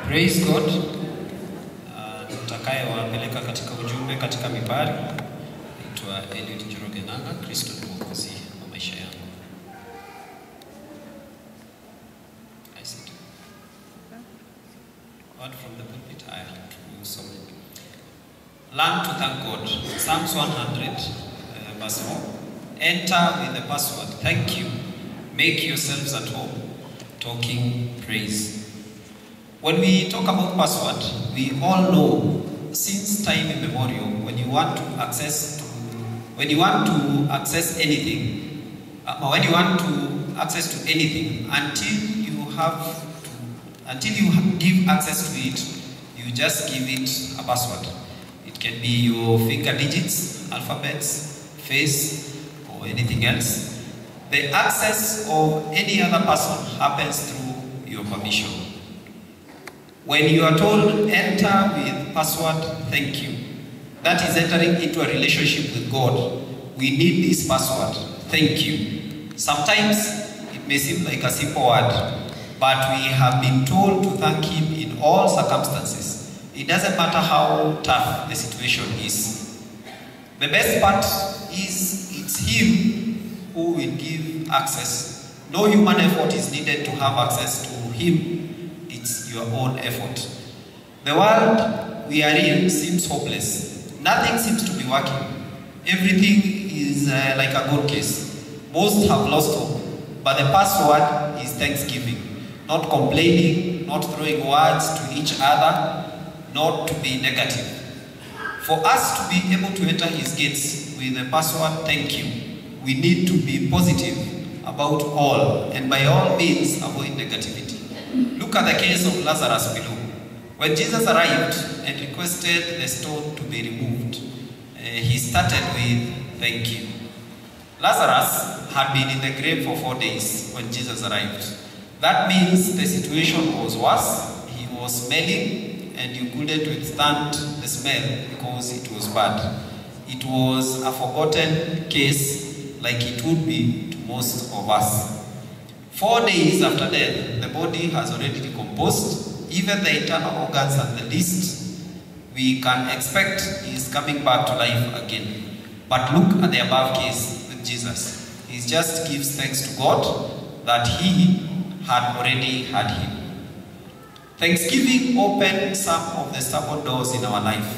Praise God. Tutakayewapeleka katika ujumbe katika mibari naitwa Eliud Njoroge Nanga. Kristo ni Mwokozi wa maisha yangu. I sit. Word from the pulpit. I have to some. Learn to thank God. Psalms 100 verse 4. Enter with the password thank you. Make yourselves at home. Talking praise. When we talk about password, we all know since time immemorial, when you want to access anything, until you give access to it, you just give it a password. It can be your finger digits, alphabets, face, or anything else. The access of any other person happens through your permission. When you are told enter with password thank you, that is entering into a relationship with God. We need this password thank you. Sometimes it may seem like a simple word, but we have been told to thank Him in all circumstances. It doesn't matter how tough the situation is. The best part is it's Him who will give access. No human effort is needed to have access to Him. It's your own effort. The world we are in seems hopeless. Nothing seems to be working. Everything is like a cold case. Most have lost hope. But the password is thanksgiving. Not complaining, not throwing words to each other, not to be negative. For us to be able to enter His gates with the password thank you, we need to be positive about all, and by all means avoid negativity. Look at the case of Lazarus below. When Jesus arrived and requested the stone to be removed, he started with thank you. Lazarus had been in the grave for 4 days when Jesus arrived. That means the situation was worse. He was smelling and you couldn't withstand the smell because it was bad. It was a forgotten case like it would be to most of us. 4 days after death, the body has already decomposed. Even the internal organs and the least we can expect is coming back to life again. But look at the above case with Jesus. He just gives thanks to God that He had already had Him. Thanksgiving opened some of the stubborn doors in our life.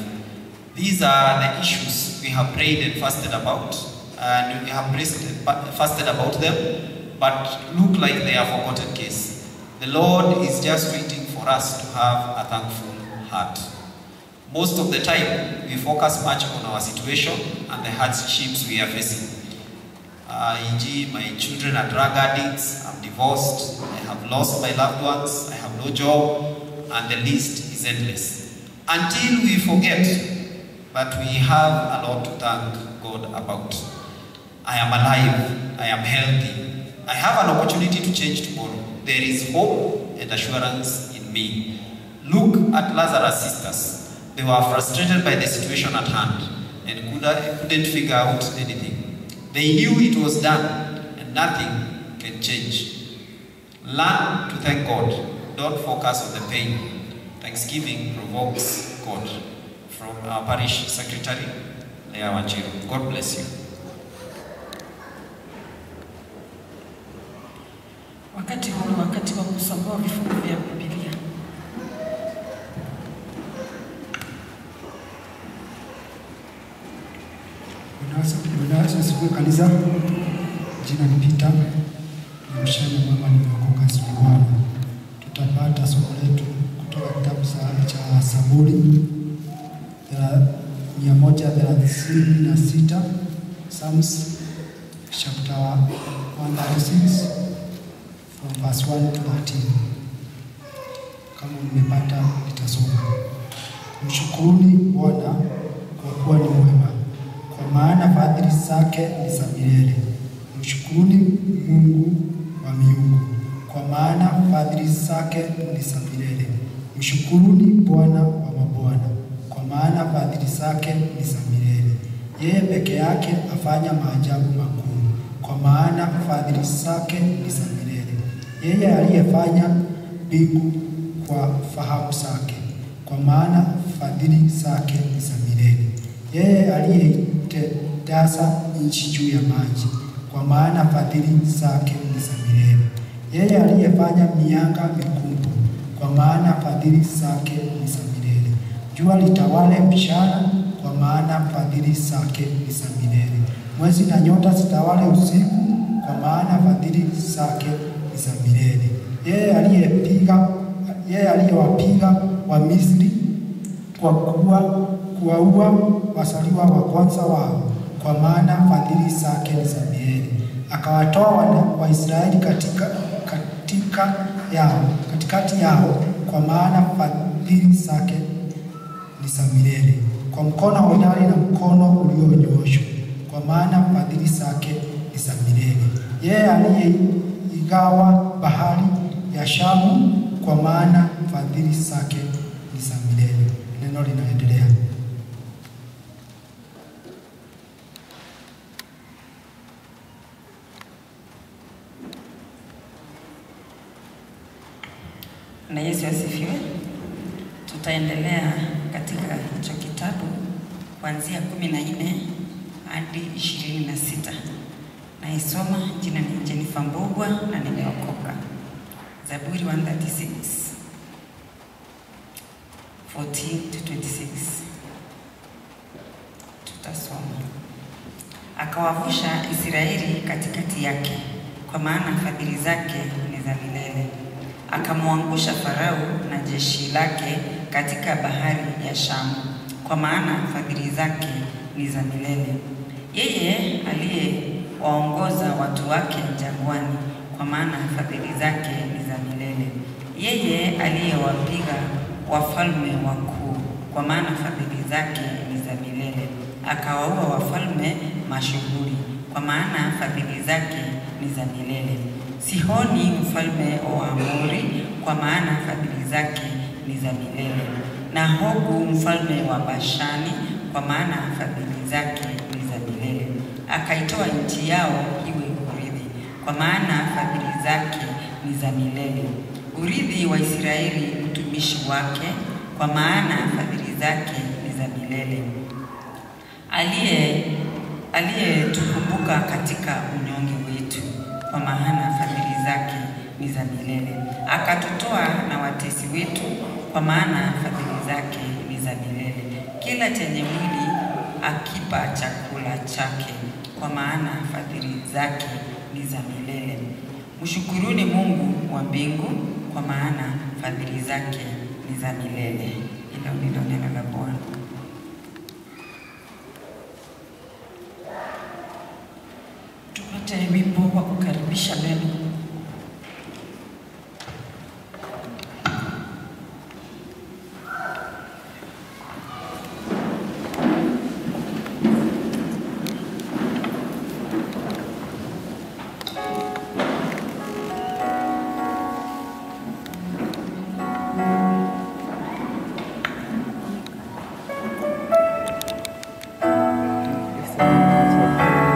These are the issues we have prayed and fasted about, and we have fasted about them, but look like they are forgotten case. The Lord is just waiting for us to have a thankful heart. Most of the time, we focus much on our situation and the hardships we are facing. E.g., my children are drug addicts, I'm divorced, I have lost my loved ones, I have no job, and the list is endless. Until we forget that we have a lot to thank God about. I am alive, I am healthy, I have an opportunity to change tomorrow. There is hope and assurance in me. Look at Lazarus' sisters. They were frustrated by the situation at hand and couldn't figure out anything. They knew it was done and nothing can change. Learn to thank God. Don't focus on the pain. Thanksgiving provokes God. From our parish secretary, Lea Wanjiru. God bless you. Wakati huu wakati wa kusoma vifungu vya Biblia. Unaweza siku kanisa. Jina ni Peter. Na mshana mama nimeokoka Sulemana. Tutapata somo letu kutoka kitabu cha Zaburi 136, Psalms chapter 136 from verse 1 to 13. Kama mmepata nitasoma. Mshukuruni Bwana kwa kuwa ni mwema, kwa maana fadhili zake ni za milele. Mshukuruni Mungu wa miungu, kwa maana fadhili zake ni za milele. Mshukuruni Bwana wa mabwana, kwa maana fadhili zake ni za milele. Yeye peke yake afanya maajabu makuu, kwa maana fadhili zake ni za milele. Yeye aliyefanya mbingu kwa fahamu zake, kwa maana fadhili zake ni za milele. Yeye aliyeitendasa nchi juu ya maji, kwa maana fadhili zake ni za milele. Yeye aliyefanya mianga mikubwa, kwa maana fadhili zake ni za milele. Jua litawale mchana, kwa maana fadhili zake ni za milele. Mwezi na nyota zitawale usiku, kwa maana fadhili zake ni za milele. Yeye aliyewapiga wa Misri kwa kuwaua wazaliwa wa kwanza wao, kwa maana fadhili zake ni za milele. Akawatoa Waisraeli katikati yao, kwa maana fadhili zake ni za milele. Kwa mkono hodari na mkono ulionyooshwa, kwa maana fadhili zake ni za milele. Yeye aliyeigawa bahari ya Shamu, kwa maana fadhili zake ni za milele. Neno linaendelea. Na Yesu asifiwe. Tutaendelea katika hicho kitabu kuanzia 14 hadi 26. Naisoma, jina ni Jennifer Mbogwa na nimeokoka. Zaburi 136 14 to 26. Tutasoma. Akawavusha Israeli katikati yake, kwa maana fadhili zake ni za milele. Akamwangusha Farao na jeshi lake katika bahari ya Shamu, kwa maana fadhili zake ni za milele. Yeye aliyewaongoza watu wake jangwani, kwa maana fadhili zake ni za milele. Yeye aliyewapiga wafalme wakuu, kwa maana fadhili zake ni za milele. Akawaua wafalme mashuhuri, kwa maana fadhili zake ni za milele. Sihoni mfalme wa Amori, kwa maana fadhili zake ni za milele. Na Ogu mfalme wa Bashani, kwa maana fadhili zake ni za milele. Akaitoa nchi yao iwe urithi, kwa maana fadhili zake ni za milele. Urithi wa Israeli mtumishi wake, kwa maana fadhili zake ni za milele. Aliyetukumbuka katika unyonge wetu, kwa maana fadhili zake ni za milele. Akatutoa na watesi wetu, kwa maana fadhili zake ni za milele. Kila chenye mwili akipa chakula chake, kwa maana fadhili zake ni za milele. Mshukuruni Mungu wa mbingu, kwa maana fadhili zake ni za milele. Hilo ndilo neno la Bwana. Tupate wimbo wa kukaribisha neno. Yes.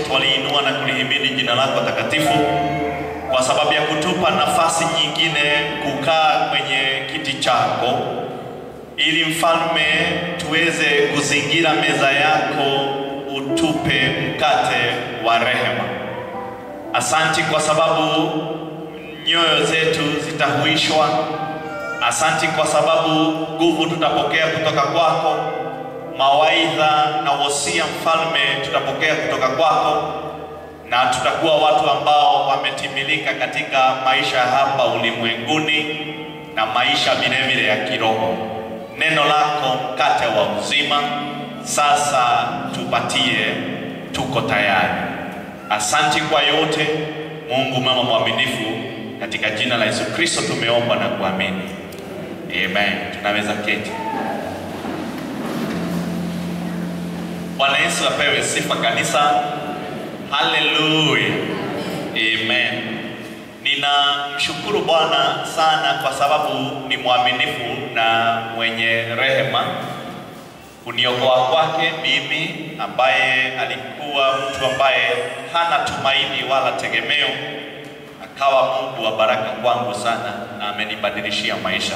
twaliinua na kulihimidi jina lako takatifu kwa sababu ya kutupa nafasi nyingine kukaa kwenye kiti chako, ili mfalme tuweze kuzingira meza yako, utupe mkate wa rehema. Asanti kwa sababu nyoyo zetu zitahuishwa. Asanti kwa sababu nguvu tutapokea kutoka kwako, mawaidha na wosia mfalme tutapokea kutoka kwako, na tutakuwa watu ambao wametimilika katika maisha hapa ulimwenguni na maisha vile ya kiroho. Neno lako mkate wa uzima, sasa tupatie, tuko tayari. Asanti kwa yote Mungu mama mwaminifu, katika jina la Yesu Kristo tumeomba na kuamini. Amen. Tunaweza keti. Bwana Yesu apewe sifa kanisa. Hallelujah. Amen. Ninamshukuru Bwana sana kwa sababu ni mwaminifu na mwenye rehema kuniokoa kwake mimi ambaye alikuwa mtu ambaye hana tumaini wala tegemeo, akawa Mungu wa baraka kwangu sana na amenibadilishia maisha.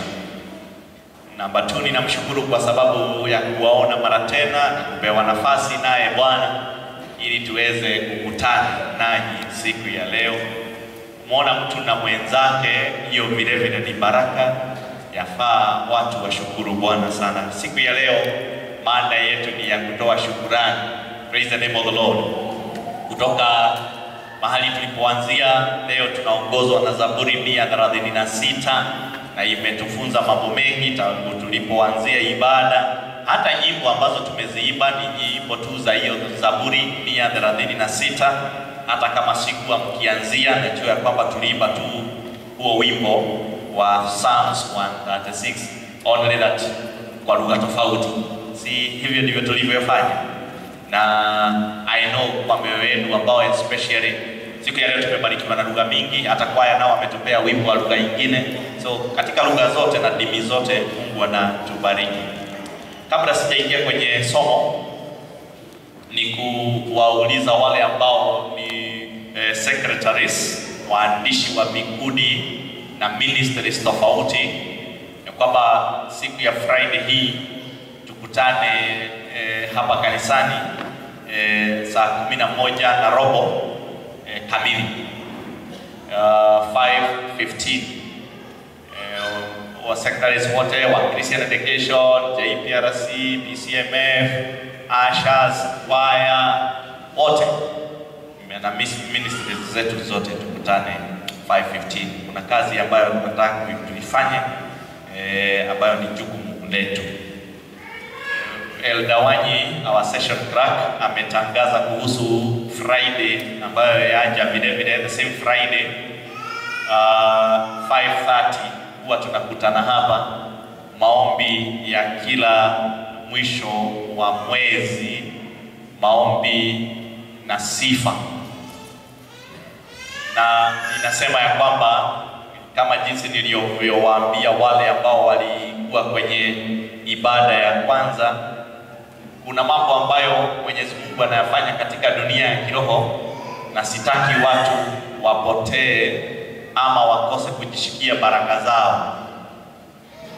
Namba 2, ninamshukuru kwa sababu ya kuwaona mara tena na kupewa nafasi naye Bwana ili tuweze kukutana nanyi siku ya leo. Muona mtu na mwenzake, hiyo vile ni baraka. Yafaa watu washukuru Bwana sana. Siku ya leo mada yetu ni ya kutoa shukrani. Praise the name of the Lord. Kutoka mahali tulipoanzia, leo tunaongozwa na Zaburi 136 na imetufunza mambo mengi tangu tulipoanzia ibada. Hata nyimbo ambazo tumeziimba ni nyimbo tu za hiyo Zaburi 136. Hata kama sikuwa mkianzia, najua ya kwamba tuliimba tu huo wimbo wa Psalms 136 only that kwa lugha tofauti. Si hivyo ndivyo tulivyofanya? Na I know kwa mioyo yenu ambao especially siku ya leo tumebarikiwa na lugha mingi, hata kwaya nao wametupea wimbo wa lugha nyingine. So katika lugha zote na dini zote Mungu anatubariki. Kabla sijaingia kwenye somo, ni kuwauliza wale ambao ni secretaries, waandishi wa vikundi na ministries tofauti, ya kwamba siku ya Friday hii tukutane hapa kanisani saa 11:15 kamili, 5:15. Wa secretaries wote wa Christian Education, JPRC, PCMF, Ashas, Choir, wote na ministries zetu zote tukutane 5:15. Kuna kazi ambayo tunataka kuifanya ambayo ni jukumu letu. Eldawanyi, our session clerk, ametangaza kuhusu Friday ambayo yaja vile the same Friday 5:30 huwa tunakutana hapa, maombi ya kila mwisho wa mwezi, maombi na sifa. Na ninasema ya kwamba kama jinsi nilivyowaambia wale ambao walikuwa kwenye ibada ya kwanza, kuna mambo ambayo Mwenyezi Mungu anayafanya katika dunia ya kiroho, na sitaki watu wapotee ama wakose kujishikia baraka zao.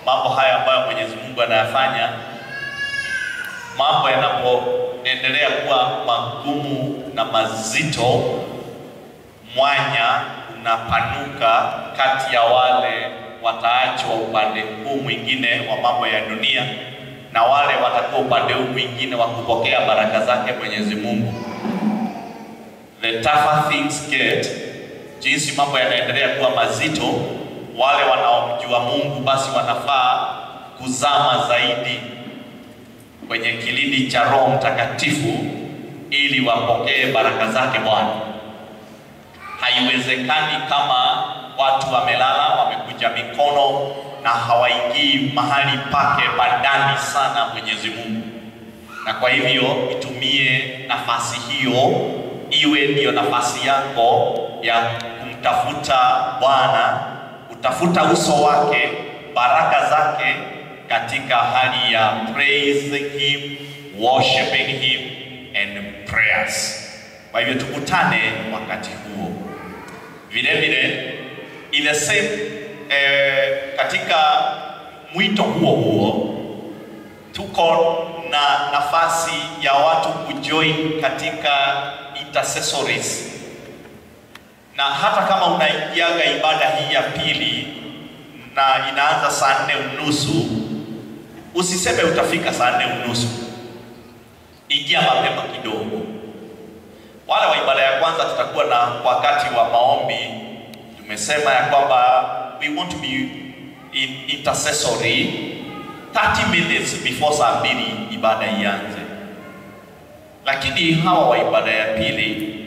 Mambo haya ambayo Mwenyezi Mungu anayafanya, mambo yanapoendelea kuwa magumu na mazito, mwanya unapanuka kati ya wale wataachwa upande huu mwingine wa mambo ya dunia na wale watakuwa upande huu mwingine wa kupokea baraka zake Mwenyezi Mungu. The tougher things get, jinsi mambo yanaendelea kuwa mazito, wale wanaomjua Mungu basi wanafaa kuzama zaidi kwenye kilindi cha Roho Mtakatifu ili wapokee baraka zake Bwana. Haiwezekani kama watu wamelala, wamekuja mikono na hawaingii mahali pake bandani sana Mwenyezi Mungu. Na kwa hivyo itumie nafasi hiyo, iwe ndio nafasi yako ya kumtafuta Bwana, kutafuta uso wake, baraka zake, katika hali ya praising him, worshiping him and prayers. Kwa hivyo tukutane wakati huo. Vile vile in the same katika mwito huo tuko na nafasi ya watu kujoin katika intercessories. Na hata kama unaingiaga ibada hii ya pili na inaanza saa 4:30, usiseme utafika saa 4:30. Ingia mapema kidogo. Wale wa ibada ya kwanza tutakuwa na wakati wa maombi. Tumesema ya kwamba we want to be in intercessory 30 minutes before saa 2 ibada ianze. Lakini hawa wa ibada ya pili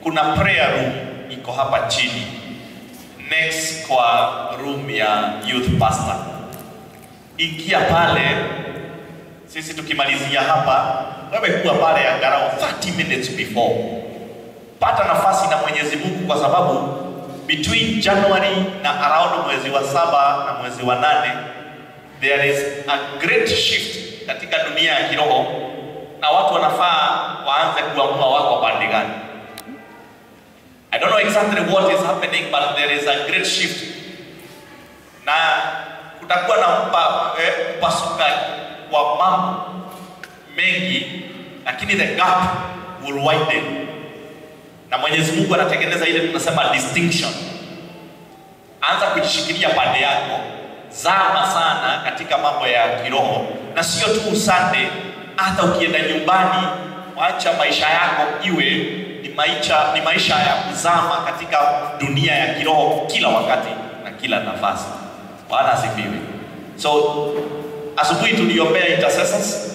kuna prayer room iko hapa chini next kwa room ya youth pastor. Ingia pale, sisi tukimalizia hapa, wewe kuwa pale angalau 30 minutes before. Pata nafasi na Mwenyezi Mungu, kwa sababu between January na around mwezi wa 7 na mwezi wa 8 there is a great shift katika dunia ya kiroho, na watu wanafaa waanze kuamua wako pande gani. I don't know exactly what is happening, but there is a great shift. Na kutakuwa na mpasuka wa mambo mengi, lakini the gap will widen. Na Mwenyezi Mungu anatengeneza ile tunasema distinction. Anza kujishikilia pande yako, zama sana katika mambo ya kiroho, na sio tu Sunday, hata ukienda nyumbani, wacha maisha yako iwe ni maisha ya kuzama katika dunia ya kiroho kila wakati na kila nafasi. Bwana asifiwe. So asubuhi tuliombea intercessors.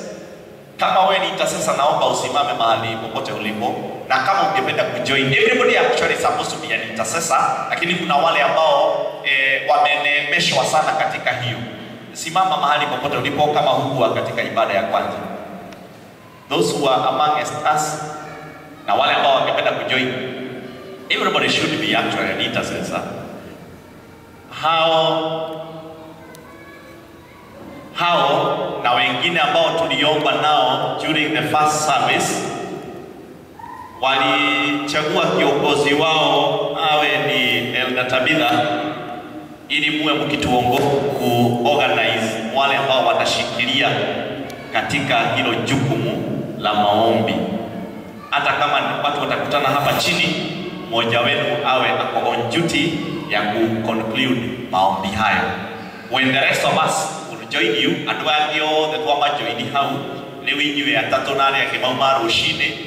Kama wewe ni intercessor, naomba usimame mahali popote ulipo, na kama ungependa kujoin, everybody actually supposed to be an intercessor, lakini kuna wale ambao wameneemeshwa sana katika hiyo. Simama mahali popote ulipo kama hukuwa katika ibada ya kwanza. Those who are amongst us, na wale ambao wangependa kujoin, everybody should be actually an intercessor. Hao na wengine ambao tuliomba nao during the first service walichagua kiongozi wao awe ni Elder Tabitha, ili muwe mkituongoza kuorganize wale ambao watashikilia katika hilo jukumu la maombi. Hata kama watu watakutana hapa chini, mmoja wenu awe ako on duty ya conclude maombi hayo. When the rest of us will join you, adwagio the kwamba join hao leo inywe ya tatu nane ya kimauma rushine,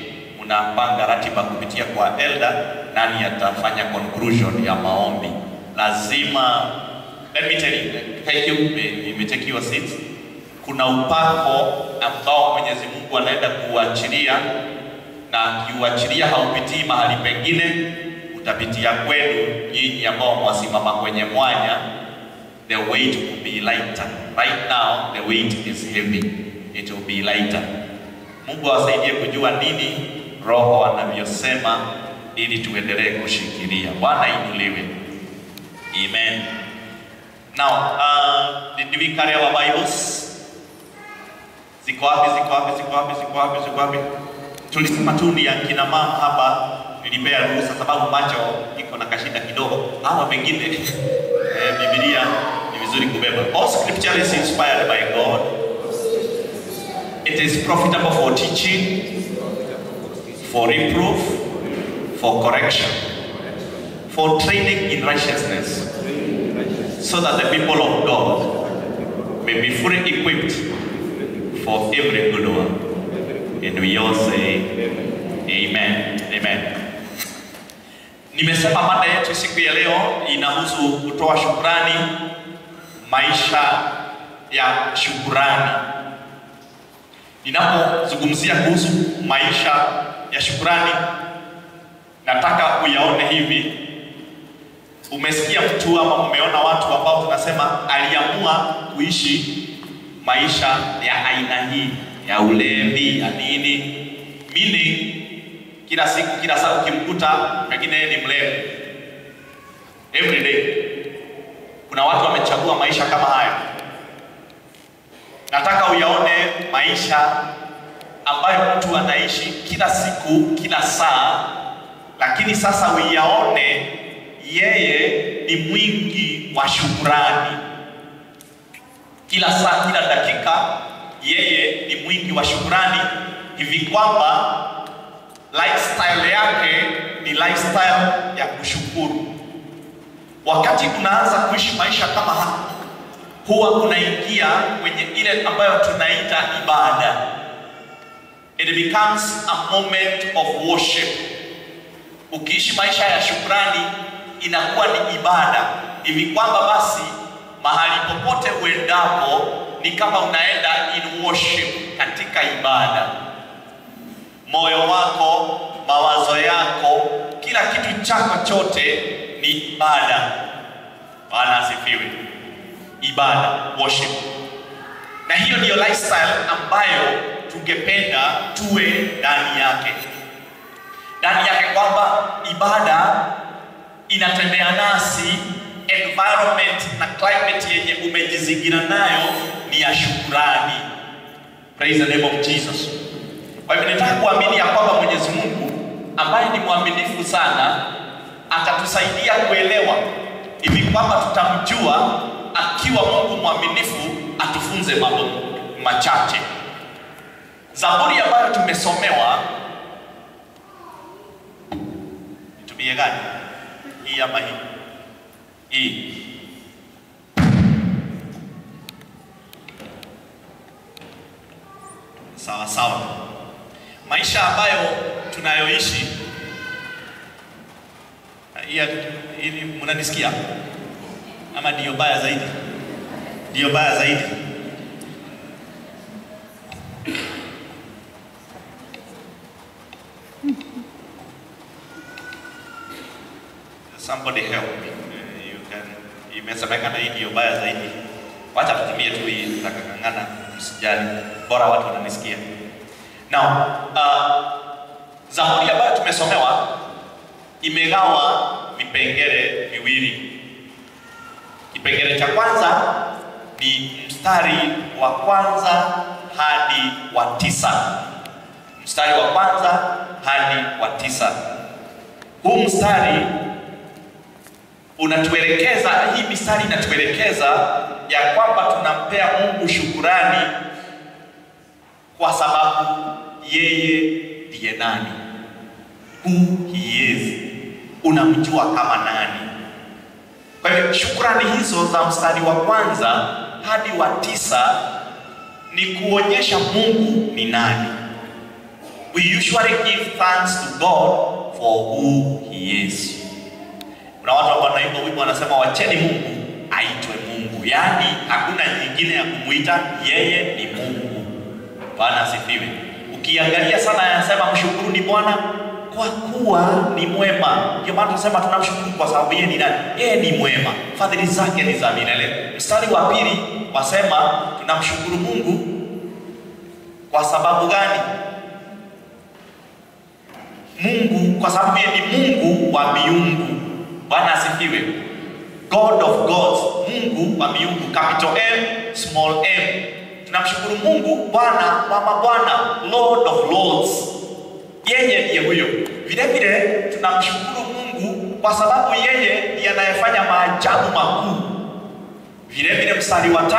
unapanga ratiba kupitia kwa elder nani atafanya conclusion ya maombi. Lazima, let me tell you, thank you, take your seats. Kuna upako ambao Mwenyezi Mungu anaenda kuachilia, na kiuachilia haupitii mahali pengine, utapitia kwenu nyinyi ambao mwasimama kwenye mwanya. The weight will be lighter. Right now the weight is heavy. It will be lighter. Mungu awasaidie kujua nini Roho anavyosema ili tuendelee kushikilia. Bwana inuliwe. Amen. Now, did we carry our Bibles? Ziko wapi? Tulisema tu ni akina mama hapa, nilipea ruhusa sababu macho iko na kashida kidogo. Hawa wengine Biblia ni vizuri kubeba. All scripture is inspired by God. It is profitable for teaching, for reproof, for correction, for training in righteousness, so that the people of God may be fully equipped for every good work. And we all say amen. Amen. Nimesema mada yetu siku ya leo inahusu kutoa shukrani, maisha ya shukrani. Ninapozungumzia kuhusu maisha ya shukrani, nataka uyaone hivi. Umesikia mtu ama umeona watu ambao tunasema aliamua kuishi maisha ya aina hii ya ulevi ya nini, meaning kila siku kila saa ukimkuta pengine ni mlevi every day. Kuna watu wamechagua maisha kama haya. Nataka uyaone maisha ambayo mtu anaishi kila siku kila saa lakini sasa uyaone yeye ni mwingi wa shukrani. Kila saa, kila dakika yeye ni mwingi wa shukrani, hivi kwamba lifestyle yake ni lifestyle ya kushukuru. Wakati unaanza kuishi maisha kama haya, huwa unaingia kwenye ile ambayo tunaita ibada. It becomes a moment of worship. Ukiishi maisha ya shukrani inakuwa ni ibada, hivi kwamba basi mahali popote uendapo ni kama unaenda in worship, katika ibada. Moyo wako, mawazo yako, kila kitu chako chote ni ibada. Bwana asifiwe. Ibada, worship. Na hiyo ndiyo lifestyle ambayo tungependa tuwe ndani yake. Ndani yake kwamba ibada inatembea nasi, environment na climate yenye umejizingira nayo ni ya shukrani. Praise the name of Jesus. Kwa hivyo nataka kuamini ya kwamba Mwenyezi Mungu ambaye ni mwaminifu sana atatusaidia kuelewa hivi kwamba tutamjua akiwa Mungu mwaminifu, atufunze mambo machache. Zaburi ambayo tumesomewa, nitumie gani? Hii ama hii? Hii. Sawa sawa. Maisha ambayo tunayoishi, hii mnanisikia? Ama ndio baya zaidi? Ndio baya zaidi. Somebody help me. Imesemekana hii ndio baya zaidi. Wacha tutumie tu hii, tutakangana, msijali. Bora watu wananisikia. Now, Zaburi ambayo tumesomewa imegawa vipengele viwili. Kipengele cha kwanza ni mstari wa kwanza hadi wa 9. Mstari wa kwanza hadi wa 9. Huu mstari unatuelekeza, hii mistari inatuelekeza ya kwamba tunampea Mungu shukrani kwa sababu yeye ndiye nani. Who he is. Unamjua kama nani. Kwa hivyo shukrani hizo za mstari wa kwanza hadi wa 9 ni kuonyesha Mungu ni nani. We usually give thanks to God for who he is. Kuna watu ambao wanaimba wimbo wanasema wacheni Mungu aitwe Mungu. Yaani hakuna nyingine ya kumuita, yeye ni Mungu. Bwana asifiwe. Ukiangalia sana yanasema mshukuruni Bwana kwa kuwa ni mwema. Ndio maana tunasema tunamshukuru kwa sababu yeye ni nani? Yeye ni mwema. Fadhili zake ni za milele. Mstari wa pili wasema tunamshukuru Mungu kwa sababu gani? Mungu, kwa sababu yeye ni Mungu wa miungu. Bwana asifiwe. God of gods, Mungu wa miungu, capital M, small m. Tunamshukuru Mungu Bwana wa mabwana, Lord of lords. Yeye ndiye huyo. Vile vile tunamshukuru Mungu kwa sababu yeye ndiye anayefanya maajabu makuu. Vile vile mstari wa 5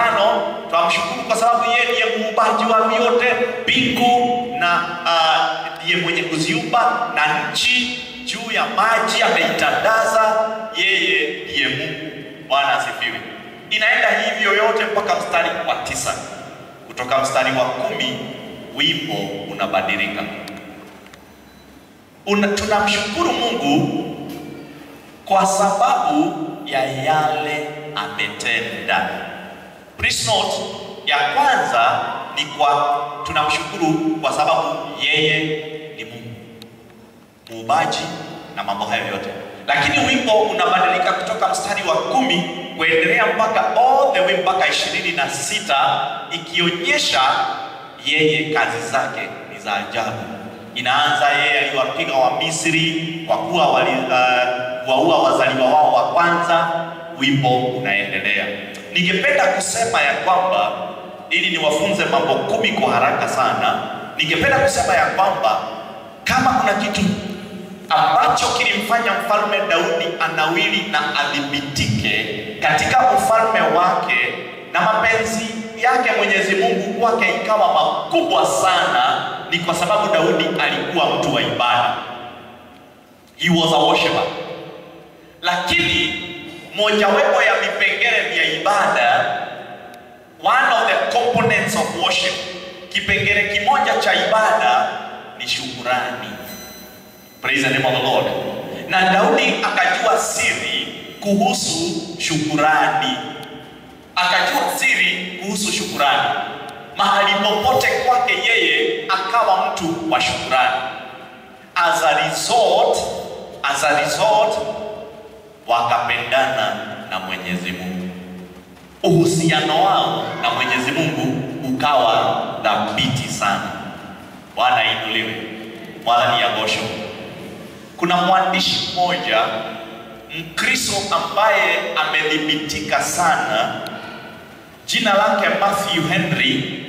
tunamshukuru kwa sababu yeye ndiye muumbaji wa vyote, mbingu na ndiye mwenye kuziumba na nchi juu ya maji ameitandaza, yeye ndiye Mungu. Bwana asifiwe. Inaenda hivyo yote mpaka mstari wa 9. Kutoka mstari wa 10 wimbo unabadilika. Tunamshukuru Mungu kwa sababu ya yale ametenda. Please note, ya kwanza ni kwa tunamshukuru kwa sababu yeye ni Mungu, muumbaji na mambo hayo yote. Lakini wimbo unabadilika kutoka mstari wa 10 kuendelea mpaka all the way mpaka 26, ikionyesha yeye kazi zake ni za ajabu. Inaanza yeye aliwapiga wa Misri kwa kuwa waua wazaliwa wao wa kwanza. Wimbo unaendelea. Ningependa kusema ya kwamba ili niwafunze mambo 10 kwa haraka sana, ningependa kusema ya kwamba kama kuna kitu ambacho kimfanya mfalme Daudi anawili na adhibitike katika ufalme wake na mapenzi yake Mwenyezi Mungu kwake ikawa makubwa sana, ni kwa sababu Daudi alikuwa mtu wa ibada. He was a worshiper. Lakini mojawapo ya vipengele vya ibada, one of the components of worship, kipengele kimoja cha ibada ni shukrani. Praise the name of the Lord. Na Daudi akajua siri kuhusu shukrani. Akajua siri kuhusu shukrani. Mahali popote kwake yeye akawa mtu wa shukrani. As a result wakapendana na Mwenyezi Mungu. Uhusiano wao na Mwenyezi Mungu ukawa dhabiti sana. Bwana inuliwe. Bwana ni agosho. Kuna mwandishi mmoja Mkristo ambaye amedhibitika sana, jina lake Matthew Henry.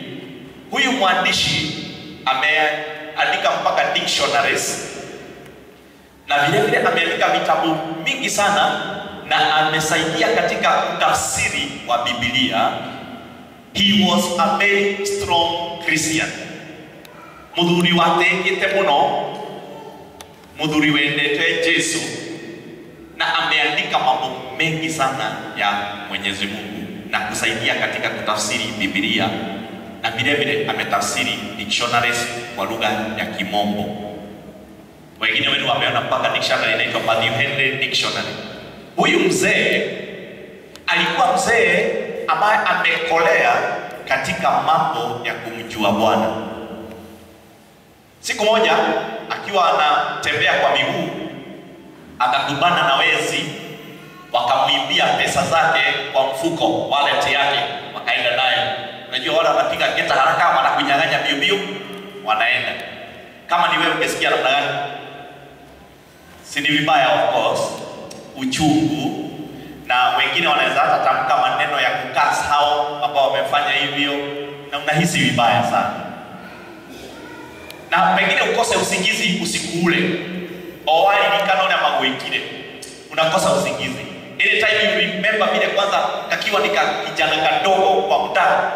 Huyu mwandishi ameandika mpaka dictionaries na vile vile ameandika vitabu mingi sana na amesaidia katika tafsiri wa Biblia. He was a very strong Christian. Muthuri wategete muno, muthuri wendete Yesu, na ameandika mambo mengi sana ya Mwenyezi Mungu na kusaidia katika kutafsiri Biblia, na vile vile ametafsiri dictionaries kwa lugha ya Kimombo. Wengine wenu wameona mpaka dictionary inaitwa Matthew Henry Dictionary. Huyu mzee alikuwa mzee ambaye amekolea katika mambo ya kumjua Bwana. Siku moja akiwa anatembea kwa miguu akakumbana na wezi, wakamwibia pesa zake kwa mfuko, wallet yake, wakaenda naye. Unajua wale wanapiga geta haraka, wanakunyang'anya bio bio, wanaenda. Kama ni wewe ungesikia namna gani? Si ni vibaya of course, uchungu, na wengine wanaweza hata tamka maneno ya kukasa hao ambao wamefanya hivyo, na unahisi vibaya sana. Na pengine ukose usingizi usiku ule. Owali ni kanone magwekile. Unakosa usingizi. Ile time you remember vile kwanza kakiwa nika kijana kadogo kwa mtaa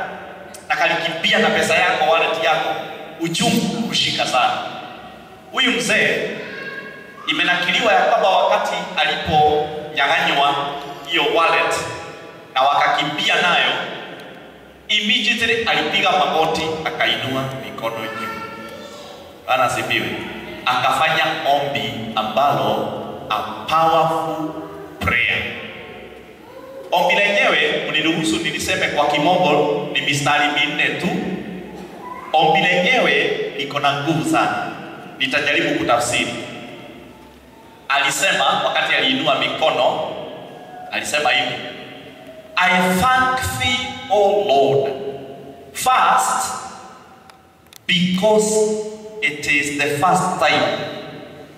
na kalikimbia na pesa yako, wallet yako, uchungu kushika sana. Huyu mzee imenakiliwa ya kwamba wakati aliponyang'anywa hiyo wallet na wakakimbia nayo, immediately alipiga magoti, akainua mikono juu. Bwana sifiwe. Akafanya ombi ambalo a powerful prayer. Ombi lenyewe mniruhusu niliseme kwa Kimombo ni mistari minne tu. Ombi lenyewe liko na nguvu sana. Nitajaribu kutafsiri. Alisema wakati aliinua mikono, alisema hivi: I thank thee, O Lord, first because it is the first time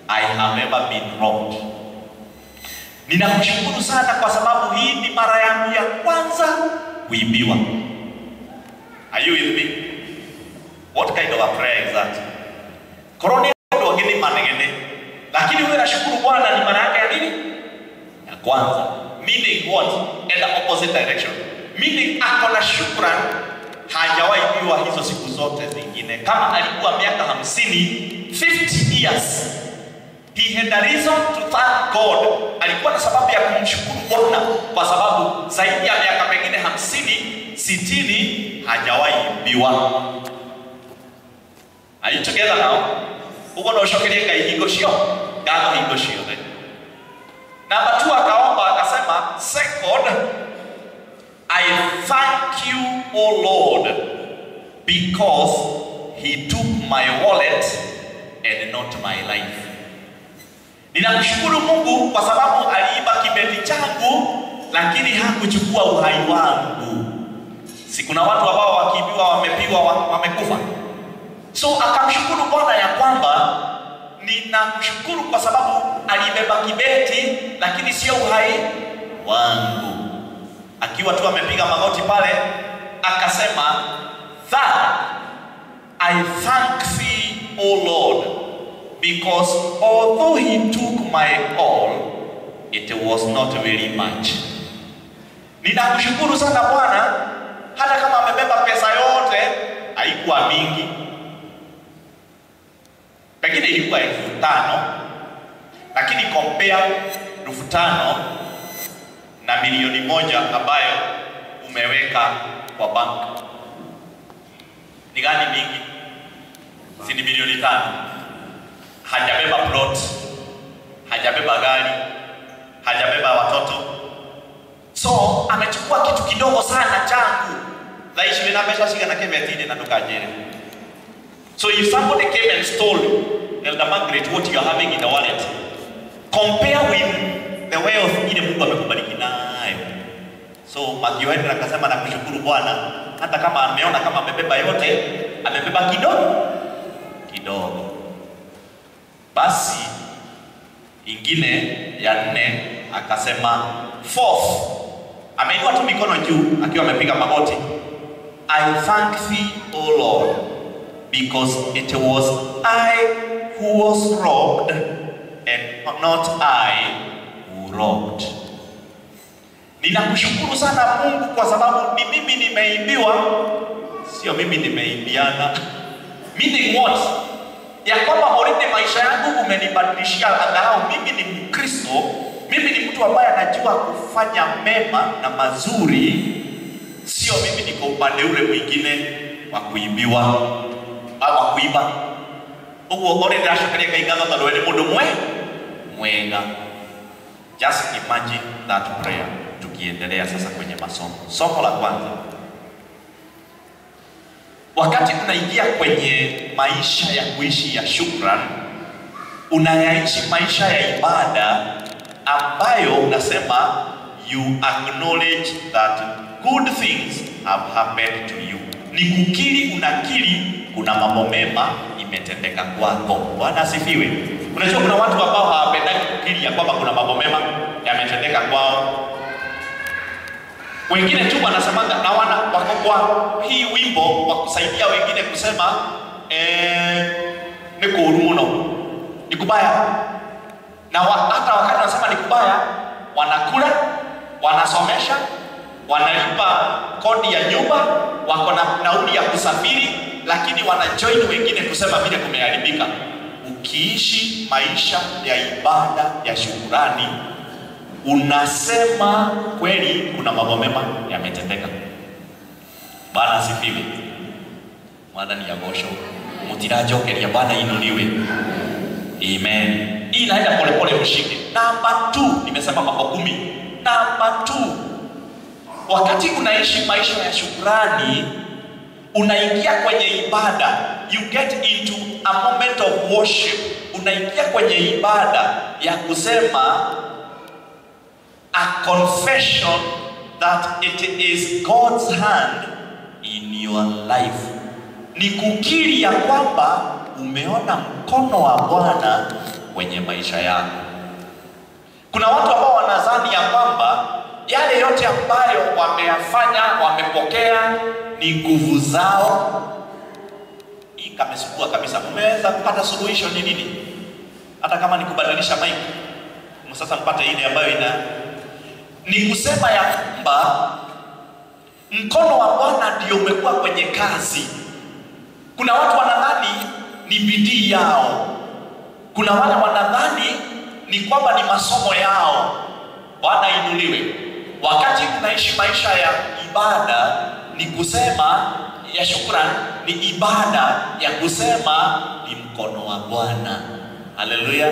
I have ever been wronged. Ninakushukuru sana kwa sababu hii ni mara yangu ya kwanza kuibiwa. Are you with me? What kind of a prayer is that? Koroni ndo wageni manegene. Lakini wewe unashukuru Bwana ni mara yake ya nini? Ya kwanza. Meaning what? In the opposite direction. Meaning akona shukrani, hajawahi biwa hizo siku zote zingine. Kama alikuwa miaka 50 years, he had a reason to thank God. Alikuwa na sababu ya kumshukuru Bwana kwa sababu zaidi ya miaka pengine 60 hajawahi biwa. Are you together now? Uko na ushokelie kai higoshio, gano higoshio. Namba 2 akaomba akasema, second, I thank you, O Lord, because he took my wallet and not my life. Ninakushukuru Mungu kwa sababu aliiba kibeti changu lakini hakuchukua uhai wangu. Si kuna watu ambao wakiibiwa wamepigwa wamekufa. So akamshukuru Bwana ya kwamba ninakushukuru kwa sababu alibeba kibeti lakini sio uhai wangu. Akiwa tu amepiga magoti pale akasema, that I thank thee, O Lord, because although he took my all, it was not very much. Ninakushukuru sana Bwana, hata kama amebeba pesa yote, haikuwa mingi. Pengine ilikuwa 5,000, lakini compare 5,000 na milioni 1 ambayo umeweka kwa bank. Ni gani mingi? Si ni milioni 5. Hajabeba plot, hajabeba gari, hajabeba watoto. So amechukua kitu kidogo sana changu. Laishi wena pesa shiga na kemetine na tukajere. So if somebody came and stole Elder Margaret what you are having in the wallet, compare with the wealth ile Mungu amekubariki nayo. So Matthew Henry akasema na kushukuru Bwana hata kama ameona kama amebeba yote, amebeba kidogo. Basi ingine ya 4 akasema 4th, ameinua tu mikono juu akiwa amepiga magoti. I thank thee, O Lord, because it was I who was robbed and not I who robbed. Ninakushukuru sana Mungu kwa sababu ni mimi nimeibiwa, sio mimi nimeibiana. Meaning what? Ya kwamba already maisha yangu umenibadilishia angalau mimi ni Mkristo, mimi ni mtu ambaye anajua kufanya mema na mazuri, sio mimi niko upande ule mwingine wa kuibiwa au kuiba. Ugo already ashokalia kaigana na wewe mundu mwenga. Just imagine that prayer. Tukiendelea sasa kwenye masomo. Somo la kwanza. Wakati unaingia kwenye maisha ya kuishi ya shukrani, unayaishi maisha ya ibada ambayo unasema you acknowledge that good things have happened to you. Ni kukiri, unakiri kuna mambo mema imetendeka kwako. Bwana asifiwe. Unajua kuna watu ambao hawapendani kukiri ya kwamba kuna mambo mema yametendeka kwao. Wengine tu wanasemanga na wana wako kwa hii wimbo wa kusaidia wengine kusema ni kuruno, ni kubaya. Na hata wakati wanasema ni kubaya, wanakula, wanasomesha, wanalipa kodi ya nyumba, wako na nauli ya kusafiri, lakini wanajoin wengine kusema vile kumeharibika. Ukiishi maisha ya ibada ya shukrani, unasema kweli kuna mambo mema yametendeka. Bwana asifiwe. Mwana ni yagosho. Mutirajokeria Bwana inuliwe. Amen. Hii inaenda pole pole mshike. Number 2, nimesema mambo 10. Number 2. Wakati unaishi maisha ya shukrani, unaingia kwenye ibada. You get into a moment of worship. Unaingia kwenye ibada ya kusema a confession that it is God's hand in your life. Ni kukiri ya kwamba umeona mkono wa Bwana kwenye maisha yako. Kuna watu ambao wanadhani ya kwamba yale yote ambayo wameyafanya, wamepokea ni nguvu zao. Hii kamesukua kabisa. Umeweza kupata solution ni nini? Hata kama ni kubadilisha mic. Sasa mpate ile ambayo ni kusema ya kwamba mkono wa Bwana ndio umekuwa kwenye kazi. Kuna watu wanadhani ni bidii yao. Kuna wale wanadhani ni kwamba ni masomo yao. Bwana inuliwe. Wakati unaishi maisha ya ibada, ni kusema ya shukrani, ni ibada ya kusema ni mkono wa Bwana. Haleluya.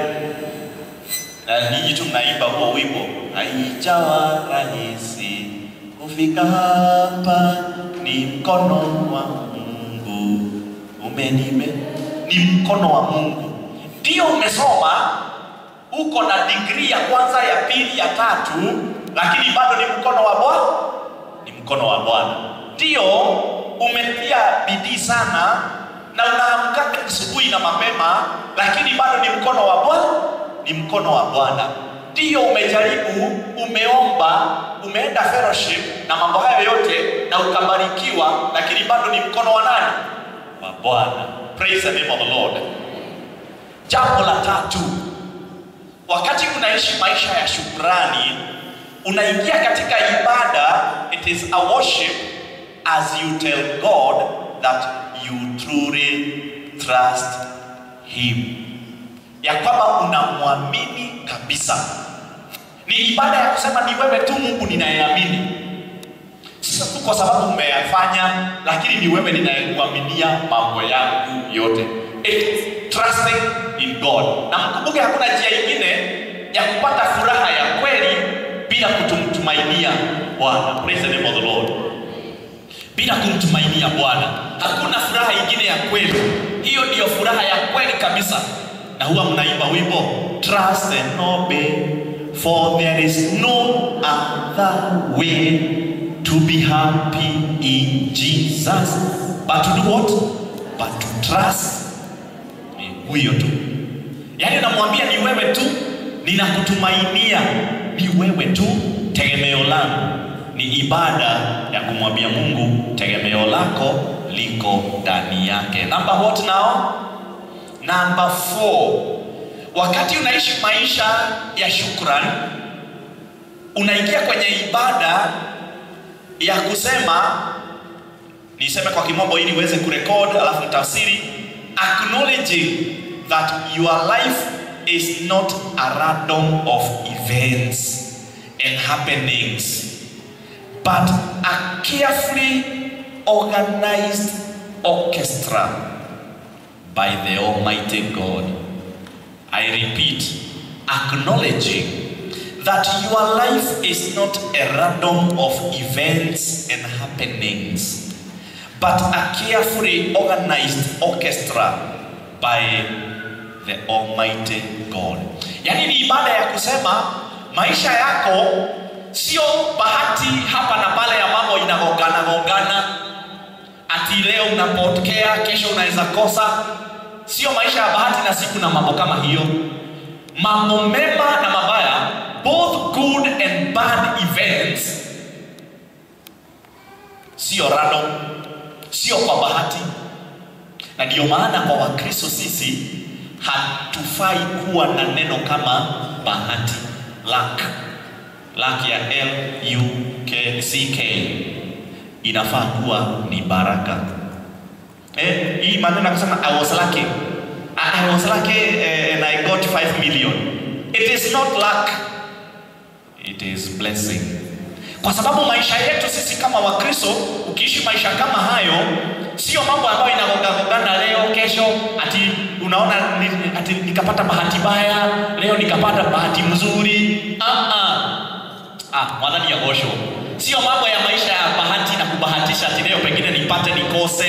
Na ninyi tu mnaimba huo wimbo, haijawa rahisi kufika hapa, ni mkono wa Mungu umenime. Ni mkono wa Mungu. Ndio umesoma, uko na degree ya kwanza, ya pili, ya 3, lakini bado ni mkono wa Bwana. Ni mkono wa Bwana. Ndio umetia bidii sana na unaamka asubuhi na mapema, lakini bado ni mkono wa Bwana. Ni mkono wa Bwana. Ndio umejaribu, umeomba, umeenda fellowship na mambo hayo yote na ukabarikiwa, lakini bado ni mkono wa nani? Wa Bwana. Praise the name of the Lord. Jambo la tatu, wakati unaishi maisha ya shukrani, unaingia katika ibada. It is a worship as you tell God that you truly trust him, ya kwamba unamwamini kabisa. Ni ibada ya kusema ni wewe tu Mungu ninayeamini, sio tu kwa sababu umeyafanya, lakini ni wewe ninayekuaminia mambo yangu yote. It's trusting in God. Na mkumbuke hakuna njia nyingine ya kupata furaha ya kweli bila kutumtumainia Bwana. Praise the name of the Lord. Bila kumtumainia Bwana hakuna furaha nyingine ya kweli. Hiyo ndiyo furaha ya kweli kabisa. Na huwa mnaimba wimbo trust and obey, for there is no other way to be happy in Jesus but to do what? But to trust. Ni huyo tu. Yaani namwambia ni wewe tu ninakutumainia, ni wewe tu tegemeo langu. Ni ibada ya kumwambia Mungu tegemeo lako liko ndani yake. Number what now? Number 4. Wakati unaishi maisha ya shukrani, unaingia kwenye ibada ya kusema, niseme kwa kimombo ili uweze kurekod alafu nitafsiri, acknowledging that your life is not a random of events and happenings, but a carefully organized orchestra by the Almighty God. I repeat, acknowledging that your life is not a random of events and happenings, but a carefully organized orchestra by the Almighty God. Yani ni ibada ya kusema maisha yako sio bahati hapa na pale ya mambo inagongana. Ati leo unapokea, kesho unaweza kosa. Sio maisha ya bahati na siku na mambo kama hiyo. Mambo mema na mabaya, both good and bad events, sio random, sio kwa bahati. Na ndio maana kwa Wakristo sisi hatufai kuwa na neno kama bahati, luck. Luck ya L-U-C-K inafaa kuwa ni baraka. Hii maneno kusema I was lucky and I got 5 million. It is not luck, it is blessing. Kwa sababu maisha yetu sisi kama Wakristo, ukiishi maisha kama hayo, sio mambo ambayo inagongana leo kesho, ati unaona ati nikapata bahati mbaya, leo nikapata bahati mzuri. Mwadhani ya gosho. Sio mambo ya maisha ya bahati na kubahatisha ati leo pengine nipate nikose.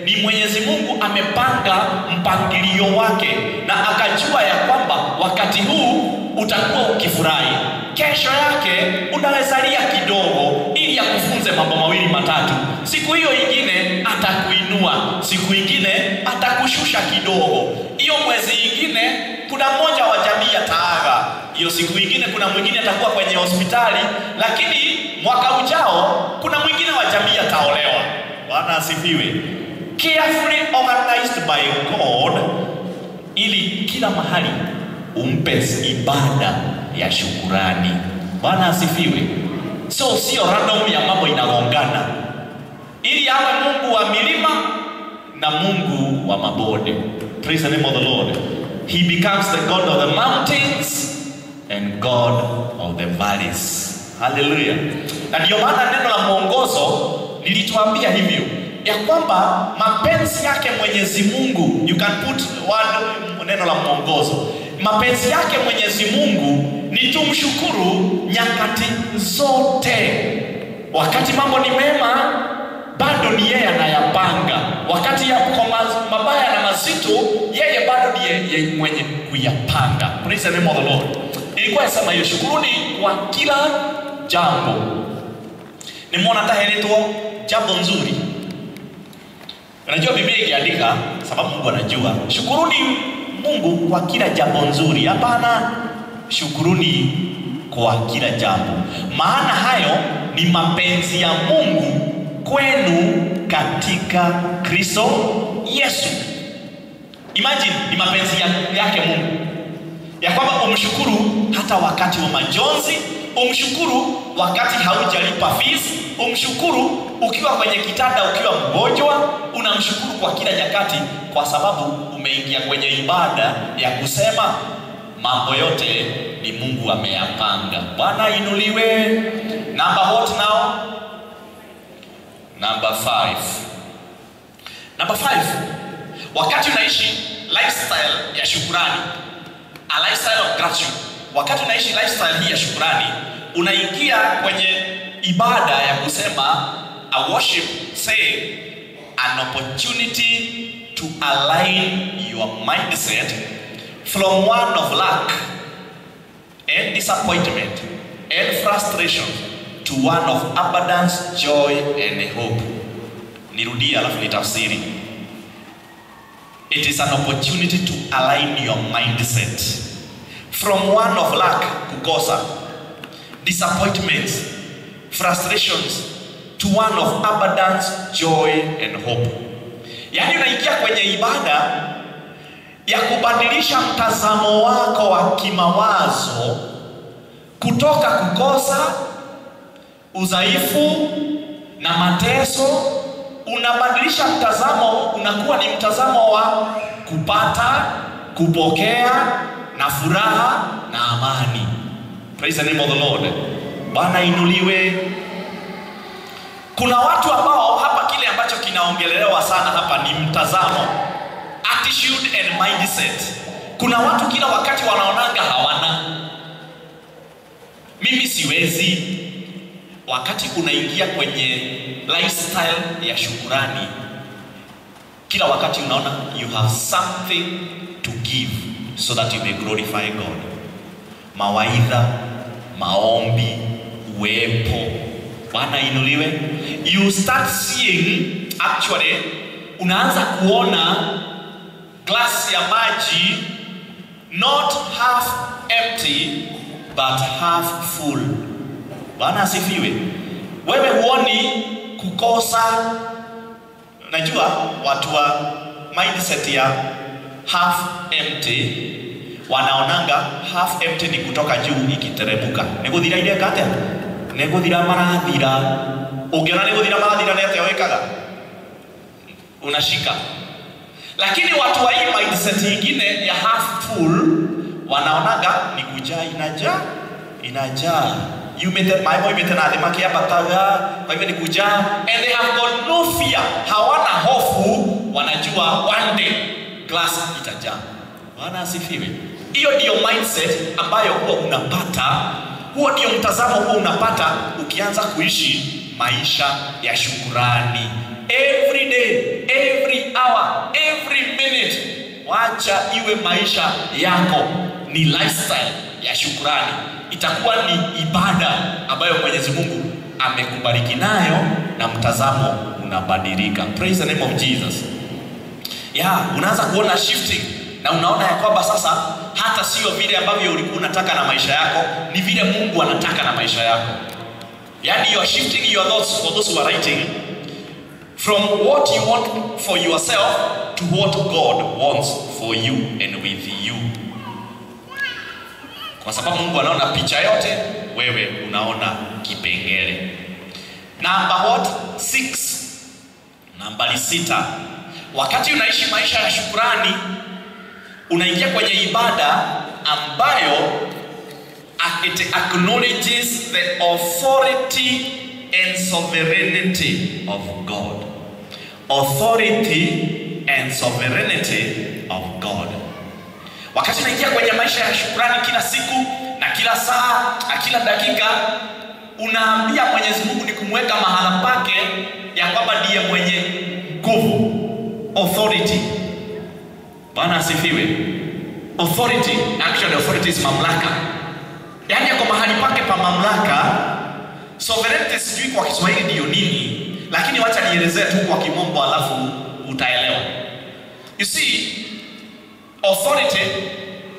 Ni Mwenyezi Mungu amepanga mpangilio wake na akajua ya kwamba wakati huu utakuwa ukifurahi, kesho yake unawezalia kidogo ili akufunze mambo mawili matatu. Siku hiyo ingine atakuinua, siku ingine atakushusha kidogo. Hiyo mwezi ingine kuna mmoja wa jamii ataaga, hiyo siku ingine kuna mwingine atakuwa kwenye hospitali, lakini mwaka ujao kuna mwingine wa jamii ataolewa. Bwana asifiwe. Carefully organized by God, ili kila mahali umpe ibada ya shukurani. Bwana asifiwe. So sio random ya mambo inagongana, ili awe Mungu wa milima na Mungu wa mabonde. Praise the name of the Lord. He becomes the God of the mountains and God of the valleys. Hallelujah. Na ndio maana neno la mwongozo nilituambia hivyo, ya kwamba mapenzi yake Mwenyezi Mungu, you can put neno la mwongozo, mapenzi yake Mwenyezi Mungu ni tumshukuru nyakati zote. Wakati mambo ni mema, bado ni yeye anayapanga. Wakati yako mabaya na mazito, yeye bado ni yeye mwenye kuyapanga. Praise the name of the Lord. Ilikuwa sema hiyo, shukuruni kwa kila jambo. Nimeona taheletwa jambo nzuri. Unajua Biblia ikiandika, sababu Mungu anajua, shukuruni Mungu kwa kila jambo nzuri. Hapana, shukuruni kwa kila jambo, maana hayo ni mapenzi ya Mungu kwenu katika Kristo Yesu. Imagine ni mapenzi yake Mungu, ya kwamba umshukuru hata wakati wa majonzi, umshukuru wakati haujalipa fees, umshukuru ukiwa kwenye kitanda, ukiwa mgonjwa, unamshukuru kwa kila nyakati, kwa sababu umeingia kwenye ibada ya kusema mambo yote ni Mungu ameyapanga. Bwana inuliwe. Number what now? Number 5. Number 5. Wakati unaishi lifestyle ya shukrani, a lifestyle of gratitude. Wakati unaishi lifestyle hii ya shukrani, unaingia kwenye ibada ya kusema a worship, say an opportunity to align your mindset from one of lack and disappointment and frustration to one of abundance, joy and hope. Nirudia alafu nitafsiri. It is an opportunity to align your mindset from one of lack, kukosa, disappointments, frustrations, to one of abundance, joy and hope. Yani unaingia kwenye ibada ya kubadilisha mtazamo wako wa kimawazo kutoka kukosa, udhaifu na mateso. Unabadilisha mtazamo, unakuwa ni mtazamo wa kupata, kupokea na furaha na amani. Praise the name of the Lord. Bwana inuliwe. Kuna watu ambao hapa kile ambacho kinaongelelewa sana hapa ni mtazamo, attitude and mindset. Kuna watu kila wakati wanaonanga hawana, mimi siwezi. Wakati unaingia kwenye lifestyle ya shukrani, kila wakati unaona you have something to give so that you may glorify God. Mawaidha, maombi, uwepo. Bwana inuliwe. You start seeing, actually unaanza kuona glass ya maji not half empty but half full. Bwana asifiwe. Wewe huoni kukosa. Najua watu wa mindset ya half empty wanaonanga half empty ni kutoka juu ikiteremuka. Neguthira ile kate. Neguthira marathira. Ukiona neguthira marathira nete wekaga. Unashika. Lakini watu wa hii mindset nyingine ya half full wanaonaga ni kujaa, inajaa. You made my boy made na makia bataga, kwa hivyo ni kujaa, and they have got no fear. Hawana hofu, wanajua one day glass itajaa. Bwana asifiwe. Hiyo ndio mindset ambayo huwa unapata, huo ndio mtazamo huo unapata ukianza kuishi maisha ya shukrani. Every day, every hour, every minute, wacha iwe maisha yako ni lifestyle ya shukrani. Itakuwa ni ibada ambayo Mwenyezi Mungu amekubariki nayo na mtazamo unabadilika. Praise the name of Jesus. Unaanza kuona shifting na unaona ya kwamba sasa hata sio vile ambavyo ulikuwa unataka na maisha yako, ni vile Mungu anataka na maisha yako. Yani you are shifting your thoughts, for those who are writing, from what you want for yourself to what God wants for you and with you. Kwa sababu Mungu anaona picha yote, wewe unaona kipengele. Number 6. Nambari 6. Wakati unaishi maisha ya shukrani, unaingia kwenye ibada ambayo it acknowledges the authority and sovereignty of God. Authority and sovereignty of God. Wakati unaingia kwenye maisha ya shukrani kila siku na kila saa na kila dakika, unaambia Mwenyezi Mungu ni kumweka mahala pake ya kwamba ndiye mwenye nguvu. Authority. Bwana asifiwe. Authority, actually authority is mamlaka. Yani yako mahali pake pa mamlaka. Sovereignty sijui kwa Kiswahili ndio nini, lakini wacha nielezee tu kwa Kimombo alafu utaelewa. You see, authority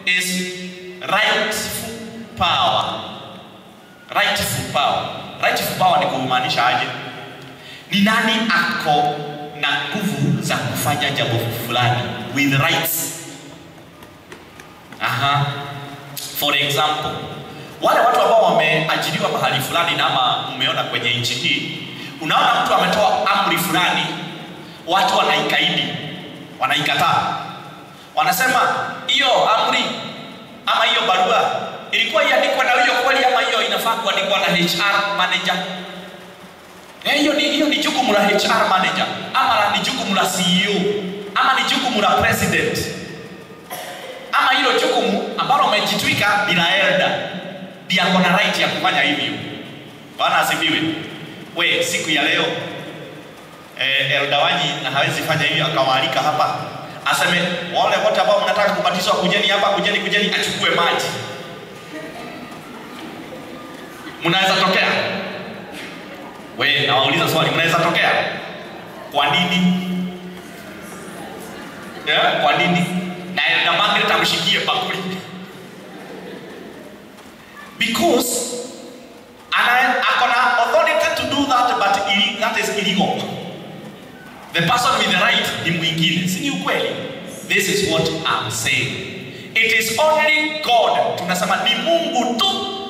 is rightful power. Rightful power. Rightful power ni kumaanisha aje? Ni nani ako na nguvu za kufanya jambo fulani? with rights. For example, wale watu ambao wameajiriwa mahali fulani, na ama umeona kwenye nchi hii, unaona mtu ametoa amri fulani, watu wanaikaidi, wanaikataa. Wanasema hiyo amri ama hiyo barua ilikuwa iandikwa na hiyo kweli, ama hiyo inafaa kuandikwa na HR manager. Hiyo ni jukumu la HR manager, ama ni jukumu la CEO, ama ni jukumu la president, ama hilo jukumu ambalo umejitwika bila elder ndiye ako na right ya kufanya hivyo. Bwana asifiwe. We, siku ya leo elder Wanyi na hawezi fanya hivyo, akawaalika hapa aseme wale wote ambao mnataka kubatizwa kujeni hapa, kujeni achukue maji. Mnaweza tokea? We, nawauliza swali, mnaweza tokea? Kwa nini? Kwa nini? Na Margaret amshikie bakuli. Because akona authority to do that, but that is illegal. The person with the right ni mwingine. Si ni ukweli? This is what I'm saying. It is only God, tunasema ni Mungu tu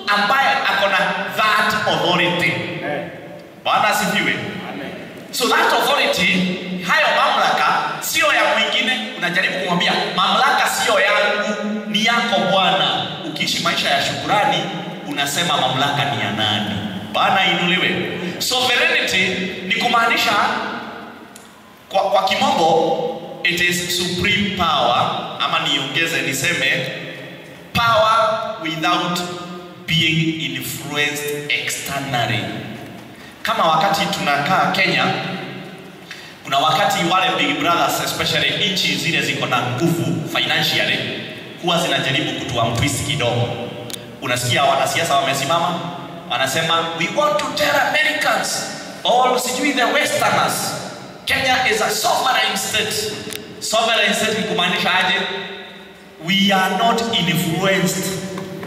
ambaye akona that authority. Bwana asifiwe. So that authority, hayo mamlaka sio ya mwingine. Unajaribu kumwambia mamlaka sio yangu, ni yako Bwana. Ukiishi maisha ya shukrani, unasema mamlaka ni ya nani? Bwana inuliwe. Sovereignty ni kumaanisha kwa kimombo, it is supreme power, ama niongeze niseme power without being influenced externally. Kama wakati tunakaa Kenya, kuna wakati wale big brothers, especially nchi zile ziko na nguvu financially, huwa zinajaribu kutoa twist kidogo. Unasikia wanasiasa wamesimama, wanasema we want to tell Americans, all sijui the westerners, Kenya is a sovereign state. Sovereign state ni kumaanisha aje? We are not influenced,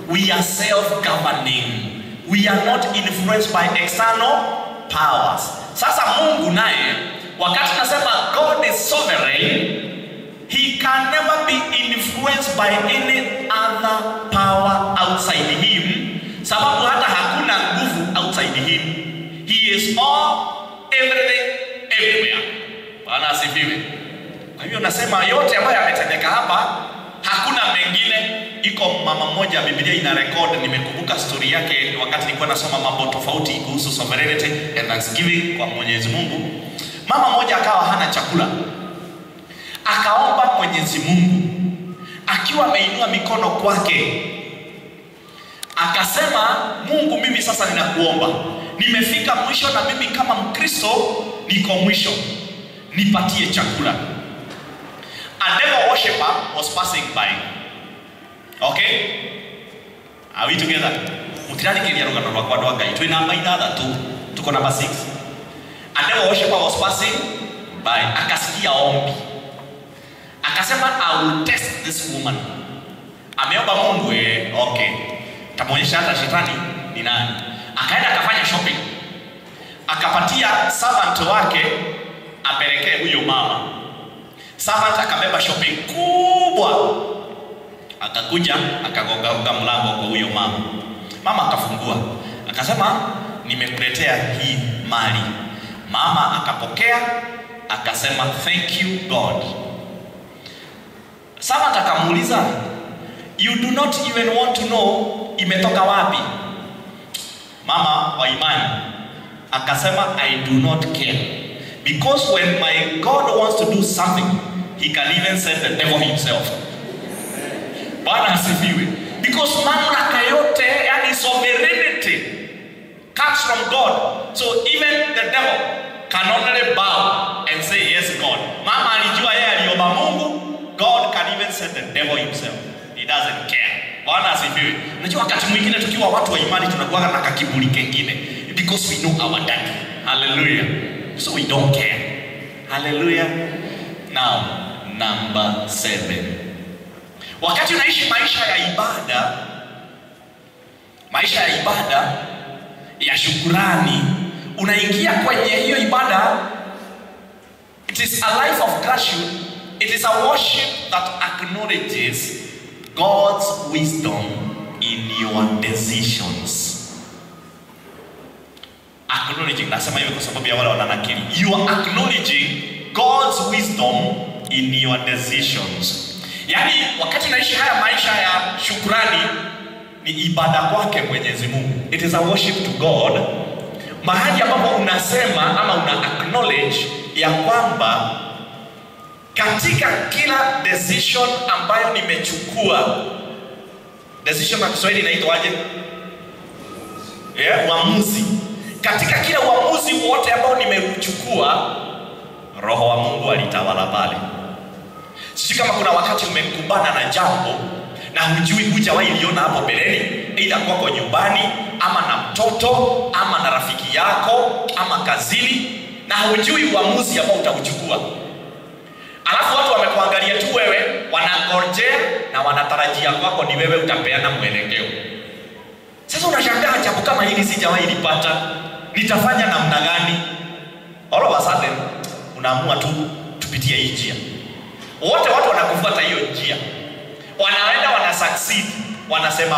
we are self-governing. We are not influenced by external powers. Sasa Mungu naye, wakati nasema God is sovereign, he can never be influenced by any other power outside him, sababu hata hakuna nguvu outside him. He is all, everything, everywhere. Bwana asifiwe. Kwa hivyo nasema yote ambayo yametendeka hapa, hakuna mengine. Iko mama mmoja Biblia ina record, nimekumbuka story yake wakati nilikuwa nasoma mambo tofauti kuhusu sovereignty and thanksgiving kwa Mwenyezi Mungu. Mama mmoja akawa hana chakula, akaomba Mwenyezi Mungu akiwa ameinua mikono kwake, akasema, Mungu, mimi sasa ninakuomba, nimefika mwisho, na mimi kama Mkristo niko mwisho, nipatie chakula. A devil worshipper was passing by. Okay? Are we together? Mutirani kiria rugano rwa kwa Ngai. Twi namba 6, tuko namba 6. A devil worshipper was passing by. Akasikia ombi, akasema, I will test this woman. Ameomba Mungu, okay, tamuonyesha hata shetani ni nani. Akaenda akafanya shopping, akapatia servant wake apelekee huyo mama. Servant akabeba shopping kubwa, akakuja akagonga mlango kwa huyo mama. Mama akafungua, akasema, nimekuletea hii mali. Mama akapokea, akasema, thank you God. Servant akamuuliza, you do not even want to know imetoka wapi? Mama wa imani akasema, I do not care, because when my God wants to do something, he can even send the devil himself. Bwana asifiwe. Because mamlaka yote, yani sovereignty, comes from God. So even the devil can only bow and say, yes God. Mama alijua yeye aliomba Mungu, God can even send the devil himself. He doesn't care. Bwana asifiwe. Unajua wakati mwingine tukiwa watu wa imani tunakuwa na kakiburi kengine, because we know our daddy. Hallelujah. So we don't care. Hallelujah. Now, number 7. Wakati unaishi maisha ya ibada ya shukrani, unaingia kwenye hiyo ibada, it is a life of gratitude It is a worship that acknowledges God's wisdom in your decisions. Acknowledging, nasema hivyo kwa sababu ya wale wananakili. You are acknowledging God's wisdom in your decisions. Yani wakati naishi haya maisha ya shukrani, ni ibada kwake Mwenyezi Mungu. It is a worship to God. Mahali ambapo unasema ama una acknowledge ya kwamba katika kila decision ambayo nimechukua, decision kwa Kiswahili inaitwaje? Uamuzi. Katika kila uamuzi wote ambao nimechukua, Roho wa Mungu alitawala pale. Sisi kama kuna wakati umekumbana na jambo na hujui hujawahi liona hapo mbeleni, aidha kwako nyumbani ama na mtoto ama na rafiki yako ama kazini, na hujui uamuzi ambao utauchukua. Alafu watu wamekuangalia tu wewe, wanangojea na wanatarajia kwako ni wewe utapeana mwelekeo. Sasa unashangaa jambo kama hili sijawahi lipata, nitafanya namna gani? All of a sudden unaamua tu tupitie hii njia. Wote watu wanakufuata hiyo njia. Wanaenda wana succeed, wanasema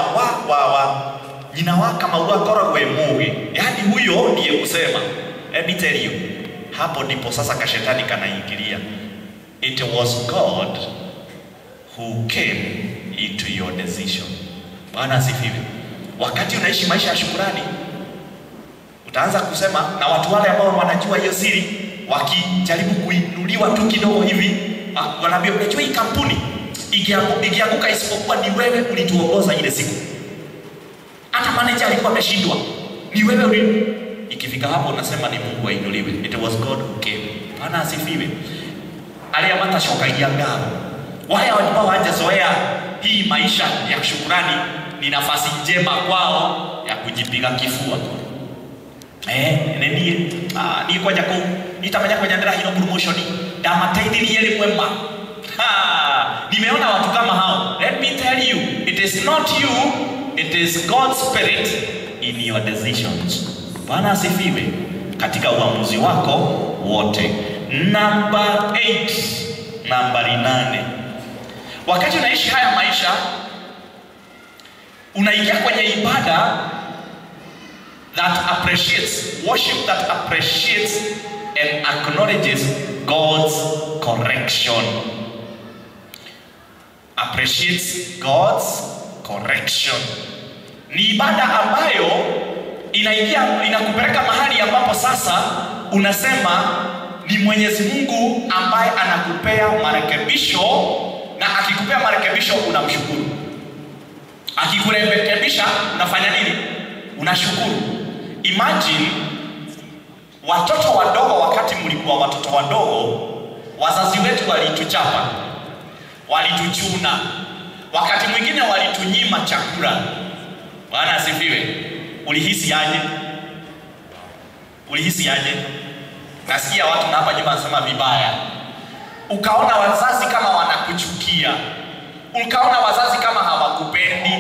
wa jina wake kama uakorogwe muge. Yaani huyo ndiye kusema. Let me tell you. Hapo ndipo sasa kashetani kanaingilia. It was God who came into your decision. Bwana asifiwe. Wakati unaishi maisha ya shukrani, utaanza kusema na watu wale ambao wanajua hiyo siri, wakijaribu kuinuliwa tu kidogo hivi, wanaambia unajua hii kampuni ikianguka isipokuwa ni wewe ulituongoza ile siku. Hata manager alikuwa ameshindwa, ni wewe ikifika hapo unasema ni Mungu ainuliwe. It was God who came. Bwana asifiwe. Aliyamata shoka ya ngao. Wale ambao hawajazoea hii maisha ya shukrani, ni nafasi njema kwao ya kujipiga kifua. Ni kwa jako nitamanya kwa nyandara hino promotion ndamateithiri yele mwema. Nimeona watu kama hao. Let me tell you, it is not you, it is God's spirit in your decisions. Bwana asifiwe. Katika uamuzi wako wote. Number 8, nambari 8. Wakati unaishi haya maisha, unaingia kwenye ibada that appreciates, worship that appreciates and acknowledges God's correction. Appreciates God's correction. Ni ibada ambayo inakupeleka mahali ambapo sasa unasema ni Mwenyezi Mungu ambaye anakupea marekebisho, na akikupea marekebisho unamshukuru. Akikurekebisha unafanya nini? Unashukuru. Imagine watoto wadogo, wakati mlikuwa watoto wadogo, wazazi wetu walituchapa, walituchuna, wakati mwingine walitunyima chakula. Bwana asifiwe. Ulihisi aje? Ulihisi aje? Nasikia watu na hapa nyuma wanasema vibaya. Ukaona wazazi kama wanakuchukia. Ukaona wazazi kama hawakupendi.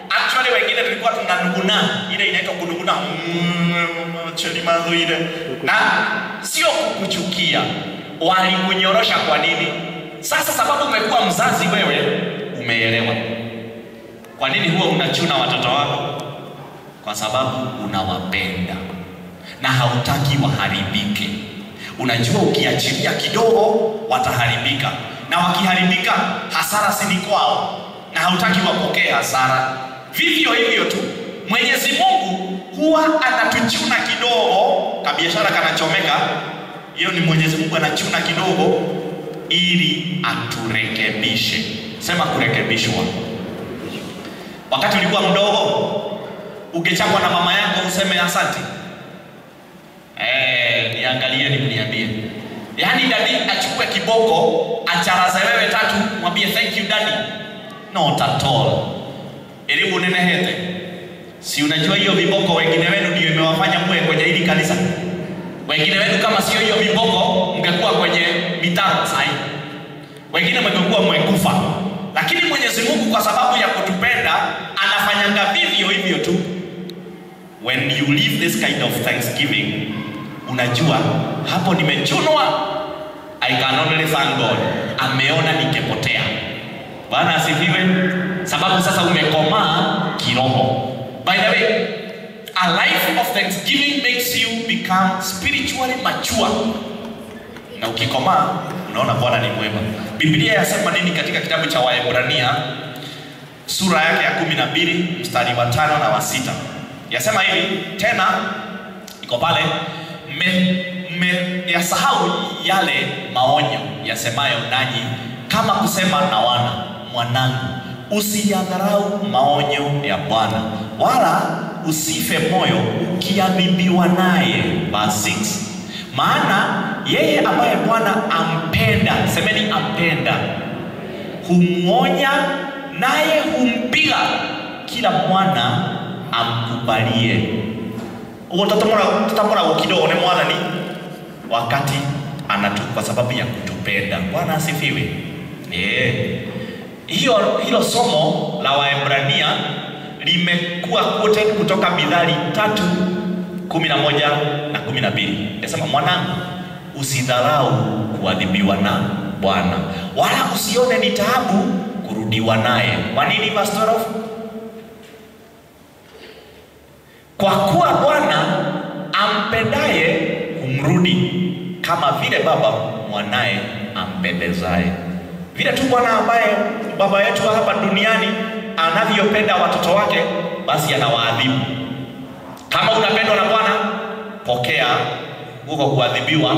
Actually wengine tulikuwa tunanunguna, ile inaitwa kununguna, chelimazo ile. Na sio kukuchukia, walikunyorosha. Kwa nini? Sasa sababu umekuwa mzazi wewe, umeelewa. Kwa nini huwa unachuna watoto wako? Kwa sababu unawapenda na hautaki waharibike. Unajua ukiachilia kidogo wataharibika, na wakiharibika hasara si ni kwao, na hautaki wapokee hasara. Vivyo hivyo tu Mwenyezi Mungu huwa anatuchuna kidogo, kabiashara kanachomeka, hiyo ni Mwenyezi Mungu anachuna kidogo ili aturekebishe. Sema kurekebishwa. Wakati ulikuwa mdogo, ungechapwa na mama yako useme asante. Niangalie niambie. Yaani daddy achukue kiboko, acharaze wewe 3, mwambie thank you daddy. Not at all. Elimu nene hete. Si unajua hiyo viboko wengine wenu ndio imewafanya mwe kwenye hili kanisa. Wengine wenu kama sio hiyo viboko mngekuwa kwenye mitaro sahi. Wengine mngekuwa mmekufa. Lakini Mwenyezi Mungu kwa sababu ya kutupenda anafanyanga vivyo hivyo tu. When you live this kind of thanksgiving, unajua hapo nimechunwa, I can only thank God. Ameona ningepotea. Bwana asifiwe. Sababu sasa umekomaa kiroho. By the way, a life of thanksgiving makes you become spiritually mature. Na ukikomaa unaona Bwana ni mwema. Biblia yasema nini katika kitabu cha Waebrania sura yake ya 12 mstari wa 5 na wa 6? Yasema hivi, tena iko pale, yasahau yale maonyo yasemayo nanyi kama kusema na wana, mwanangu, usiyadharau maonyo ya Bwana, wala usife moyo ukiadhibiwa naye. Verse 6. Maana yeye ambaye Bwana ampenda, semeni ampenda, humuonya naye humpiga kila mwana amkubalie. Utatamora ukidogo ni mwana ni wakati kwa sababu ya kutupenda. Bwana asifiwe. Hilo somo la Waebrania limekuwa quoted kutoka Mithali 3:11 na 12. Yasema, mwanangu, usidharau kuadhibiwa na Bwana, wala usione ni taabu kurudiwa naye. Kwa nini verse 12? Kwa kuwa Bwana ampendaye humrudi kama vile baba mwanae ampendezaye. Vile tu Bwana ambaye baba yetu hapa duniani anavyopenda watoto wake, basi anawaadhibu. Kama unapendwa na Bwana, pokea huko kuadhibiwa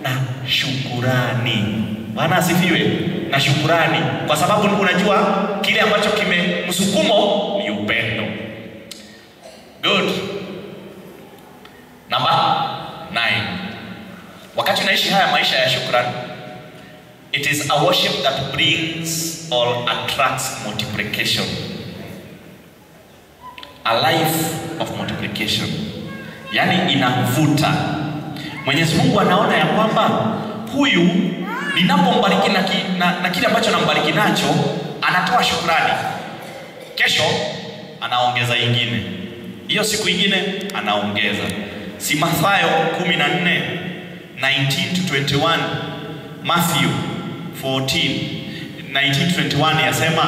na shukurani. Bwana asifiwe. Na shukurani, kwa sababu unajua kile ambacho kimemsukumo ni upendo. Good. Number 9. Wakati unaishi haya maisha ya shukrani, it is a worship that brings or attracts multiplication. A life of multiplication. Yani inavuta. Mwenyezi Mungu anaona ya kwamba huyu ninapombariki na kile ambacho nambariki nacho, anatoa shukrani. Kesho anaongeza ingine. Hiyo siku ingine anaongeza. Si Mathayo 14:19-21, Matthew 14:19-21 yasema,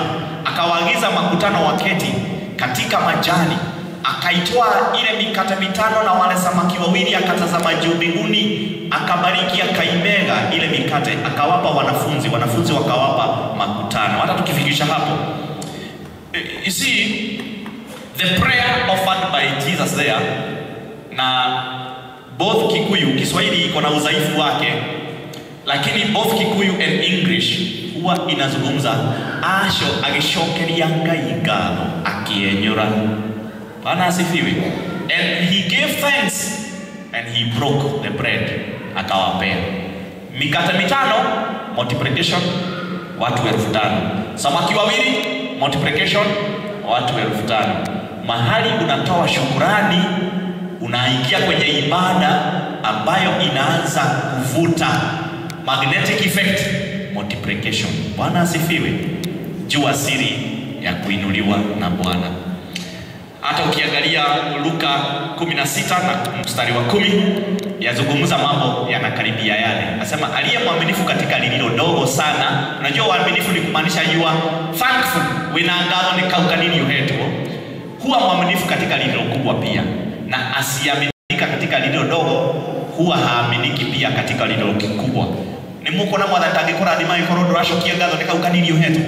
akawaagiza makutano waketi katika majani, akaitoa ile mikate 5 na wale samaki 2, akatazama juu mbinguni, akabariki, akaimega ile mikate, akawapa wanafunzi wakawapa makutano. Hata tukifikisha hapo, you see the prayer offered by Jesus there, na both Kikuyu, Kiswahili iko na udhaifu wake, lakini both Kikuyu and English huwa inazungumza asho agishokeria Ngai ngatho akienyora. Bwana asifiwe. And he gave thanks and he broke the bread, akawapea mikate 5, multiplication, watu 5,000. Samaki 2, multiplication, watu 5,000. Mahali unatoa shukrani, unaingia kwenye ibada ambayo inaanza kuvuta, magnetic effect, multiplication. Bwana asifiwe. Jua siri ya kuinuliwa na Bwana. Hata ukiangalia Luka 16 na mstari wa 10, yazungumza mambo yanakaribia yale. Nasema, aliye mwaminifu katika lililo dogo sana. Unajua uaminifu ni kumaanisha you are thankful. Winangalo ni kaukanini uhetu. Huwa mwaminifu katika lililo kubwa pia, na asiaminika katika lililo dogo, huwa haaminiki pia katika lililo kikubwa. Ni muko na mwadhatangi kora adima ikoro rasho kiangazo ni kaukanini uhetu.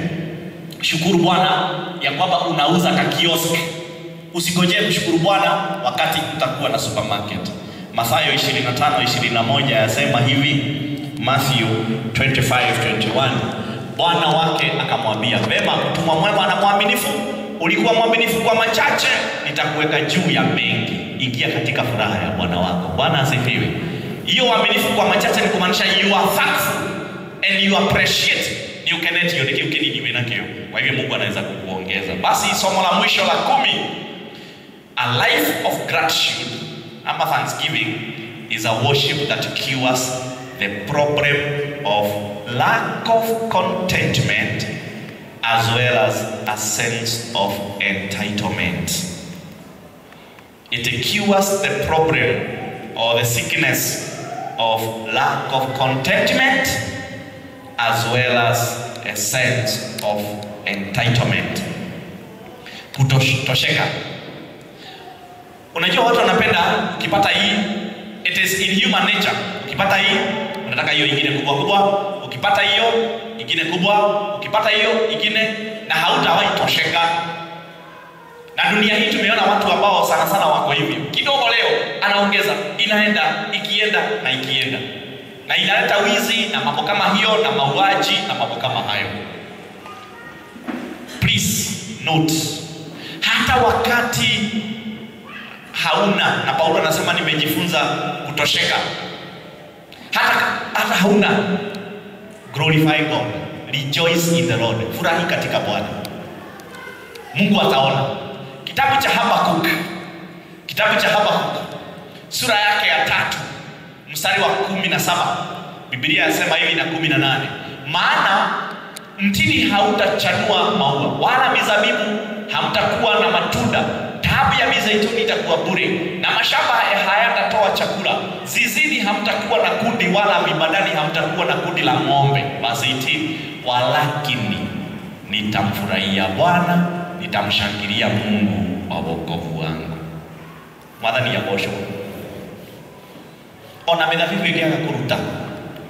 Shukuru Bwana ya kwamba unauza ka kiosk. Usigojee kushukuru Bwana wakati utakuwa na supermarket. Mathayo 25:21 yasema hivi, Matthew 25:21, Bwana wake akamwambia, vema mtumwa mwema na mwaminifu, ulikuwa mwaminifu kwa machache, nitakuweka juu ya mengi. Ingia katika furaha ya Bwana wako. Bwana asifiwe. Hiyo uaminifu kwa machache ni kumaanisha you are thankful and you appreciate. Ni ukeneti hiyo ni ukeni ni nakio. Kwa hivyo Mungu anaweza kukuongeza. Basi somo la mwisho la 10, a life of gratitude ama thanksgiving is a worship that cures the problem of lack of contentment as well as a sense of entitlement. It cures the problem or the sickness of lack of contentment as well as a sense of entitlement. Kutosheka. Unajua watu wanapenda ukipata hii, it is in human nature. Ukipata hii, unataka hiyo ingine kubwa kubwa. Ukipata hiyo, ingine kubwa. Ukipata hiyo, ingine, na hautawahi tosheka. Na dunia hii tumeona watu ambao sana sana wako hivi. Kidogo leo anaongeza, inaenda, ikienda na ikienda. Na inaleta wizi na mambo kama hiyo na mauaji na mambo kama hayo. Please note, hata wakati hauna, na Paulo anasema nimejifunza kutosheka. Hata hauna, glorify God, rejoice in the Lord, furahi katika Bwana. Mungu ataona. Kitabu cha Habakuk, sura yake ya 3 mstari wa 17, Biblia inasema hivi na 18, maana mtini hautachanua maua, wala mizabibu hamtakuwa na matunda, taabu ya mizeituni itakuwa bure, na mashamba hayatatoa chakula, zizini hamtakuwa na kundi, wala vibandani hamtakuwa na kundi la ng'ombe. Verse 18, walakini nitamfurahia Bwana, nitamshangilia Mungu wa wokovu wangu. Mwathani ya bosho. Ona medhabibu ikiaga kuruta.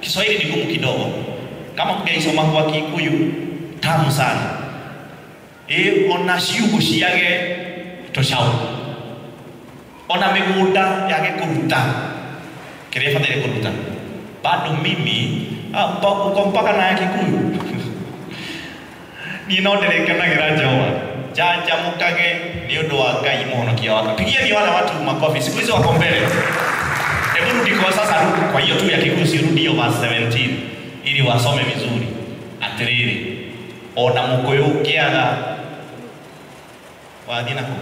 Kiswahili ni gumu kidogo. Kama ungeisoma kwa Kikuyu, tamu sana. Ona ciugo ciage toshau. Ona migunda yage kuruta. Kirefa ndele kuruta. Bado mimi mpaka na ya Kikuyu. Ninonderekanagira Jehova. Janja mukage ni undu wa Ngai muhonokia wako. Pigieni wale watu makofi. Siku hizo wako mbele. Hebu rudi kwa sasa, kwa hiyo tu ya Kikuyu, rudi hiyo verse 17 ili wasome vizuri. Atiriri. Ona mukoyo ukiaga wadina ko.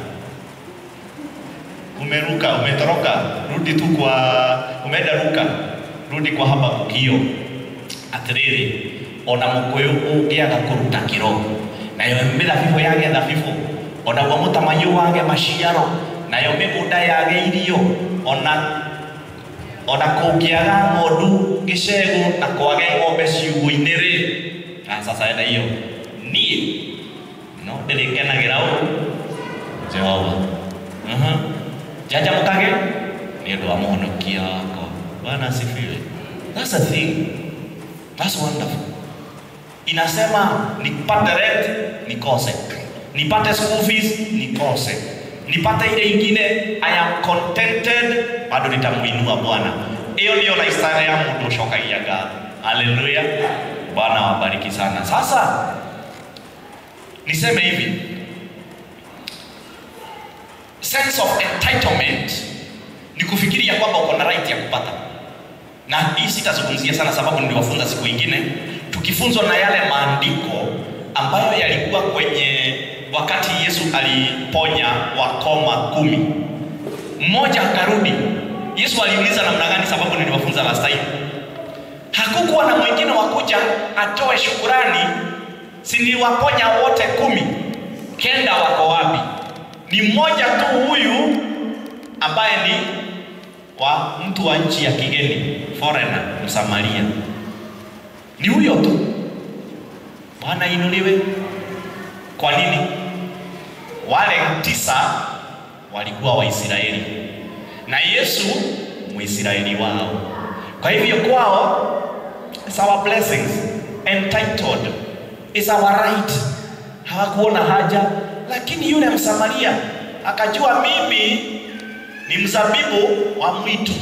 Umeruka, umetoroka, rudi tu kwa umedaruka. Rudi kwa Habakuk hiyo. Atiriri. Ona mukoyo ukiaga kuruta kiroho. Nayo medhabibu yage dhabibu, ona wa mutamayo wage maciaro, nayo migunda yage irio, ona kugiaga ng'ondu gicegu na kwage ng'ombe ciugo-inĩ rĩ. Sasa enda hiyo niĩ no ndĩrĩkenagĩra Jehova. Janja mukage nĩ ũndũ wa mũhonokia wako. Bwana asifiwe. That's the thing. That's wonderful. Inasema nipate rent nikose, nipate school fees nikose, nipate ile ingine, I am contented, bado nitamuinua Bwana. Hiyo ndio lifestyle ya mtu shokagia God. Haleluya. Bwana wabariki sana. Sasa niseme hivi, sense of entitlement ni kufikiria kwamba uko na right ya kupata. Na hii sitazungumzia sana sababu niliwafunza siku nyingine. Tukifunzwa na yale maandiko ambayo yalikuwa kwenye wakati Yesu aliponya wakoma 10. Mmoja akarudi. Yesu aliuliza namna gani, sababu niliwafunza last time. Hakukuwa na mwingine wakuja atoe shukrani, si niliwaponya wote 10. Kenda wako wapi? Ni mmoja tu huyu ambaye ni wa mtu wa nchi ya kigeni, foreigner, Msamaria. Ni huyo tu. Bwana inuliwe. Kwa nini? Wale 9 walikuwa Waisraeli na Yesu Mwisraeli wao. Kwa hivyo kwao, it's our blessings, entitled, it's our right. Hawakuona haja, lakini yule Msamaria akajua mimi ni mzabibu wa mwitu.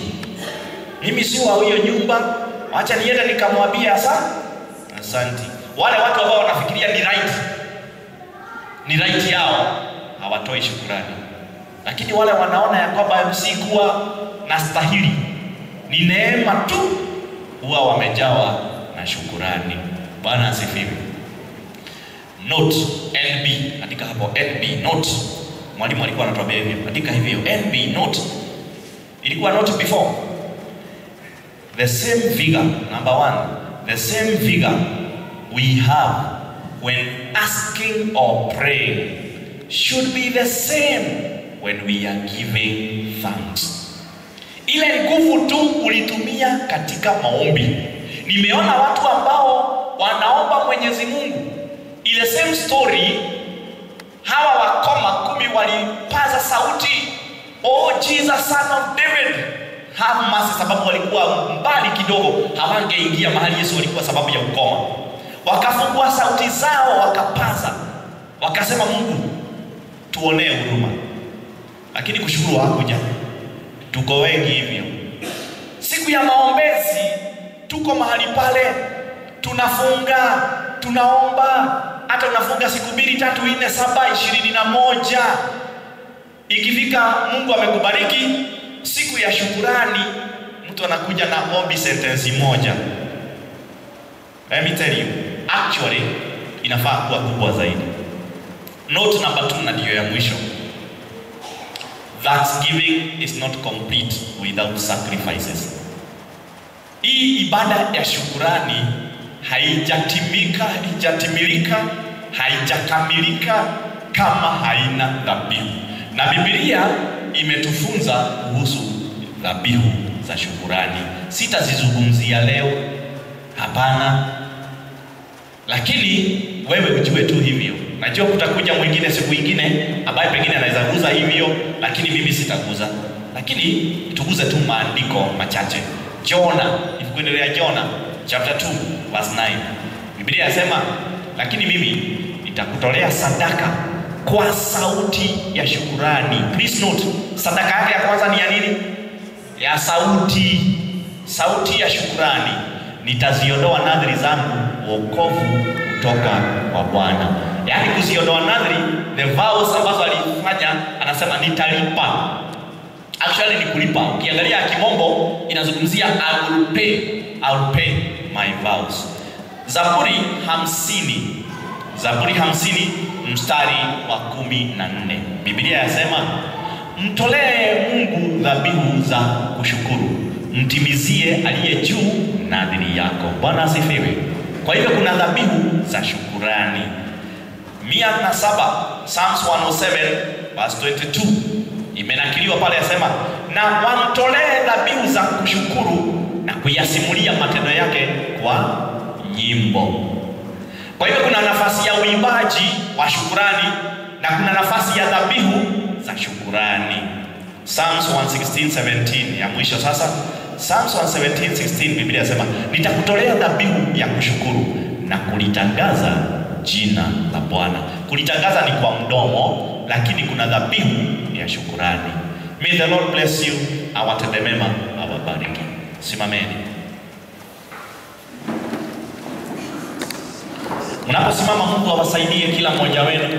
Mimi si wa hiyo nyumba. Acha niende nikamwambia asante. Wale watu ambao wanafikiria ni right yao hawatoi shukrani. Lakini wale wanaona ya kwamba MC kuwa na stahili ni neema tu, huwa wamejawa na shukrani. Bwana asifiwe. Note NB, andika hapo NB note. Mwalimu alikuwa anatuambia hivyo, andika hivyo NB note. Ilikuwa note before. The same vigor, number 1, the same vigor we have when asking or praying should be the same when we are giving thanks. Ile nguvu tu ulitumia katika maombi. Nimeona watu ambao wanaomba Mwenyezi Mungu, ile same story, hawa wakoma 10 walipaza sauti, oh Jesus son of David have mercy, sababu walikuwa mbali kidogo, hawangeingia mahali Yesu alikuwa sababu ya ukoma. Wakafungua sauti zao, wakapaza, wakasema Mungu tuonee huruma. Lakini kushukuru hakuja. Tuko wengi hivyo. Siku ya maombezi tuko mahali pale, tunafunga, tunaomba, hata unafunga siku 2, 3, 4, 7, 21. Ikifika Mungu amekubariki, siku ya shukurani mtu anakuja na ombi sentence moja. Let me tell you, actually inafaa kuwa kubwa zaidi. Note number 2 na ndio ya mwisho. Thanksgiving is not complete without sacrifices. Hii ibada ya shukurani haijatimilika, haijakamilika kama haina dhabihu. Na Biblia imetufunza kuhusu dhabihu za shukurani. Sitazizungumzia leo, hapana. Lakini wewe ujue tu hivyo. Najua kutakuja mwingine siku nyingine ambaye pengine anaweza kuguza hivyo, lakini mimi sitaguza. Lakini tuguze tu maandiko machache. Jonah, kuendelea Jonah chapter 2 verse 9. Biblia inasema, lakini mimi nitakutolea sadaka kwa sauti ya shukurani. Please note, sadaka yake ya kwanza ni ya nini? Ya sauti. Sauti ya shukurani. Nitaziondoa nadhiri zangu, wokovu kutoka kwa Bwana. Yaani kuziondoa nadhiri, the vows ambazo alifanya, anasema nitalipa. Actually ni kulipa. Ukiangalia kimombo inazungumzia I will pay my vows. Zaburi 50 mstari wa 14. Biblia inasema, mtolee Mungu dhabihu za kushukuru, mtimizie aliye juu nadhiri yako. Bwana asifiwe. Kwa hivyo kuna dhabihu za shukurani. 107 Psalms 107 verse 22 imenakiliwa pale, yasema, na wamtolee dhabihu za kushukuru na kuyasimulia matendo yake kwa nyimbo. Kwa hivyo kuna nafasi ya uimbaji wa shukurani na kuna nafasi ya dhabihu za shukurani. Psalms 116:17 ya mwisho sasa. Psalms 117:16 Biblia inasema, nitakutolea dhabihu ya kushukuru na kulitangaza jina la Bwana. Kulitangaza ni kwa mdomo, lakini kuna dhabihu ya shukurani. May the Lord bless you. Awatende mema, awabariki. Simameni. Mnaposimama, Mungu awasaidie kila mmoja wenu.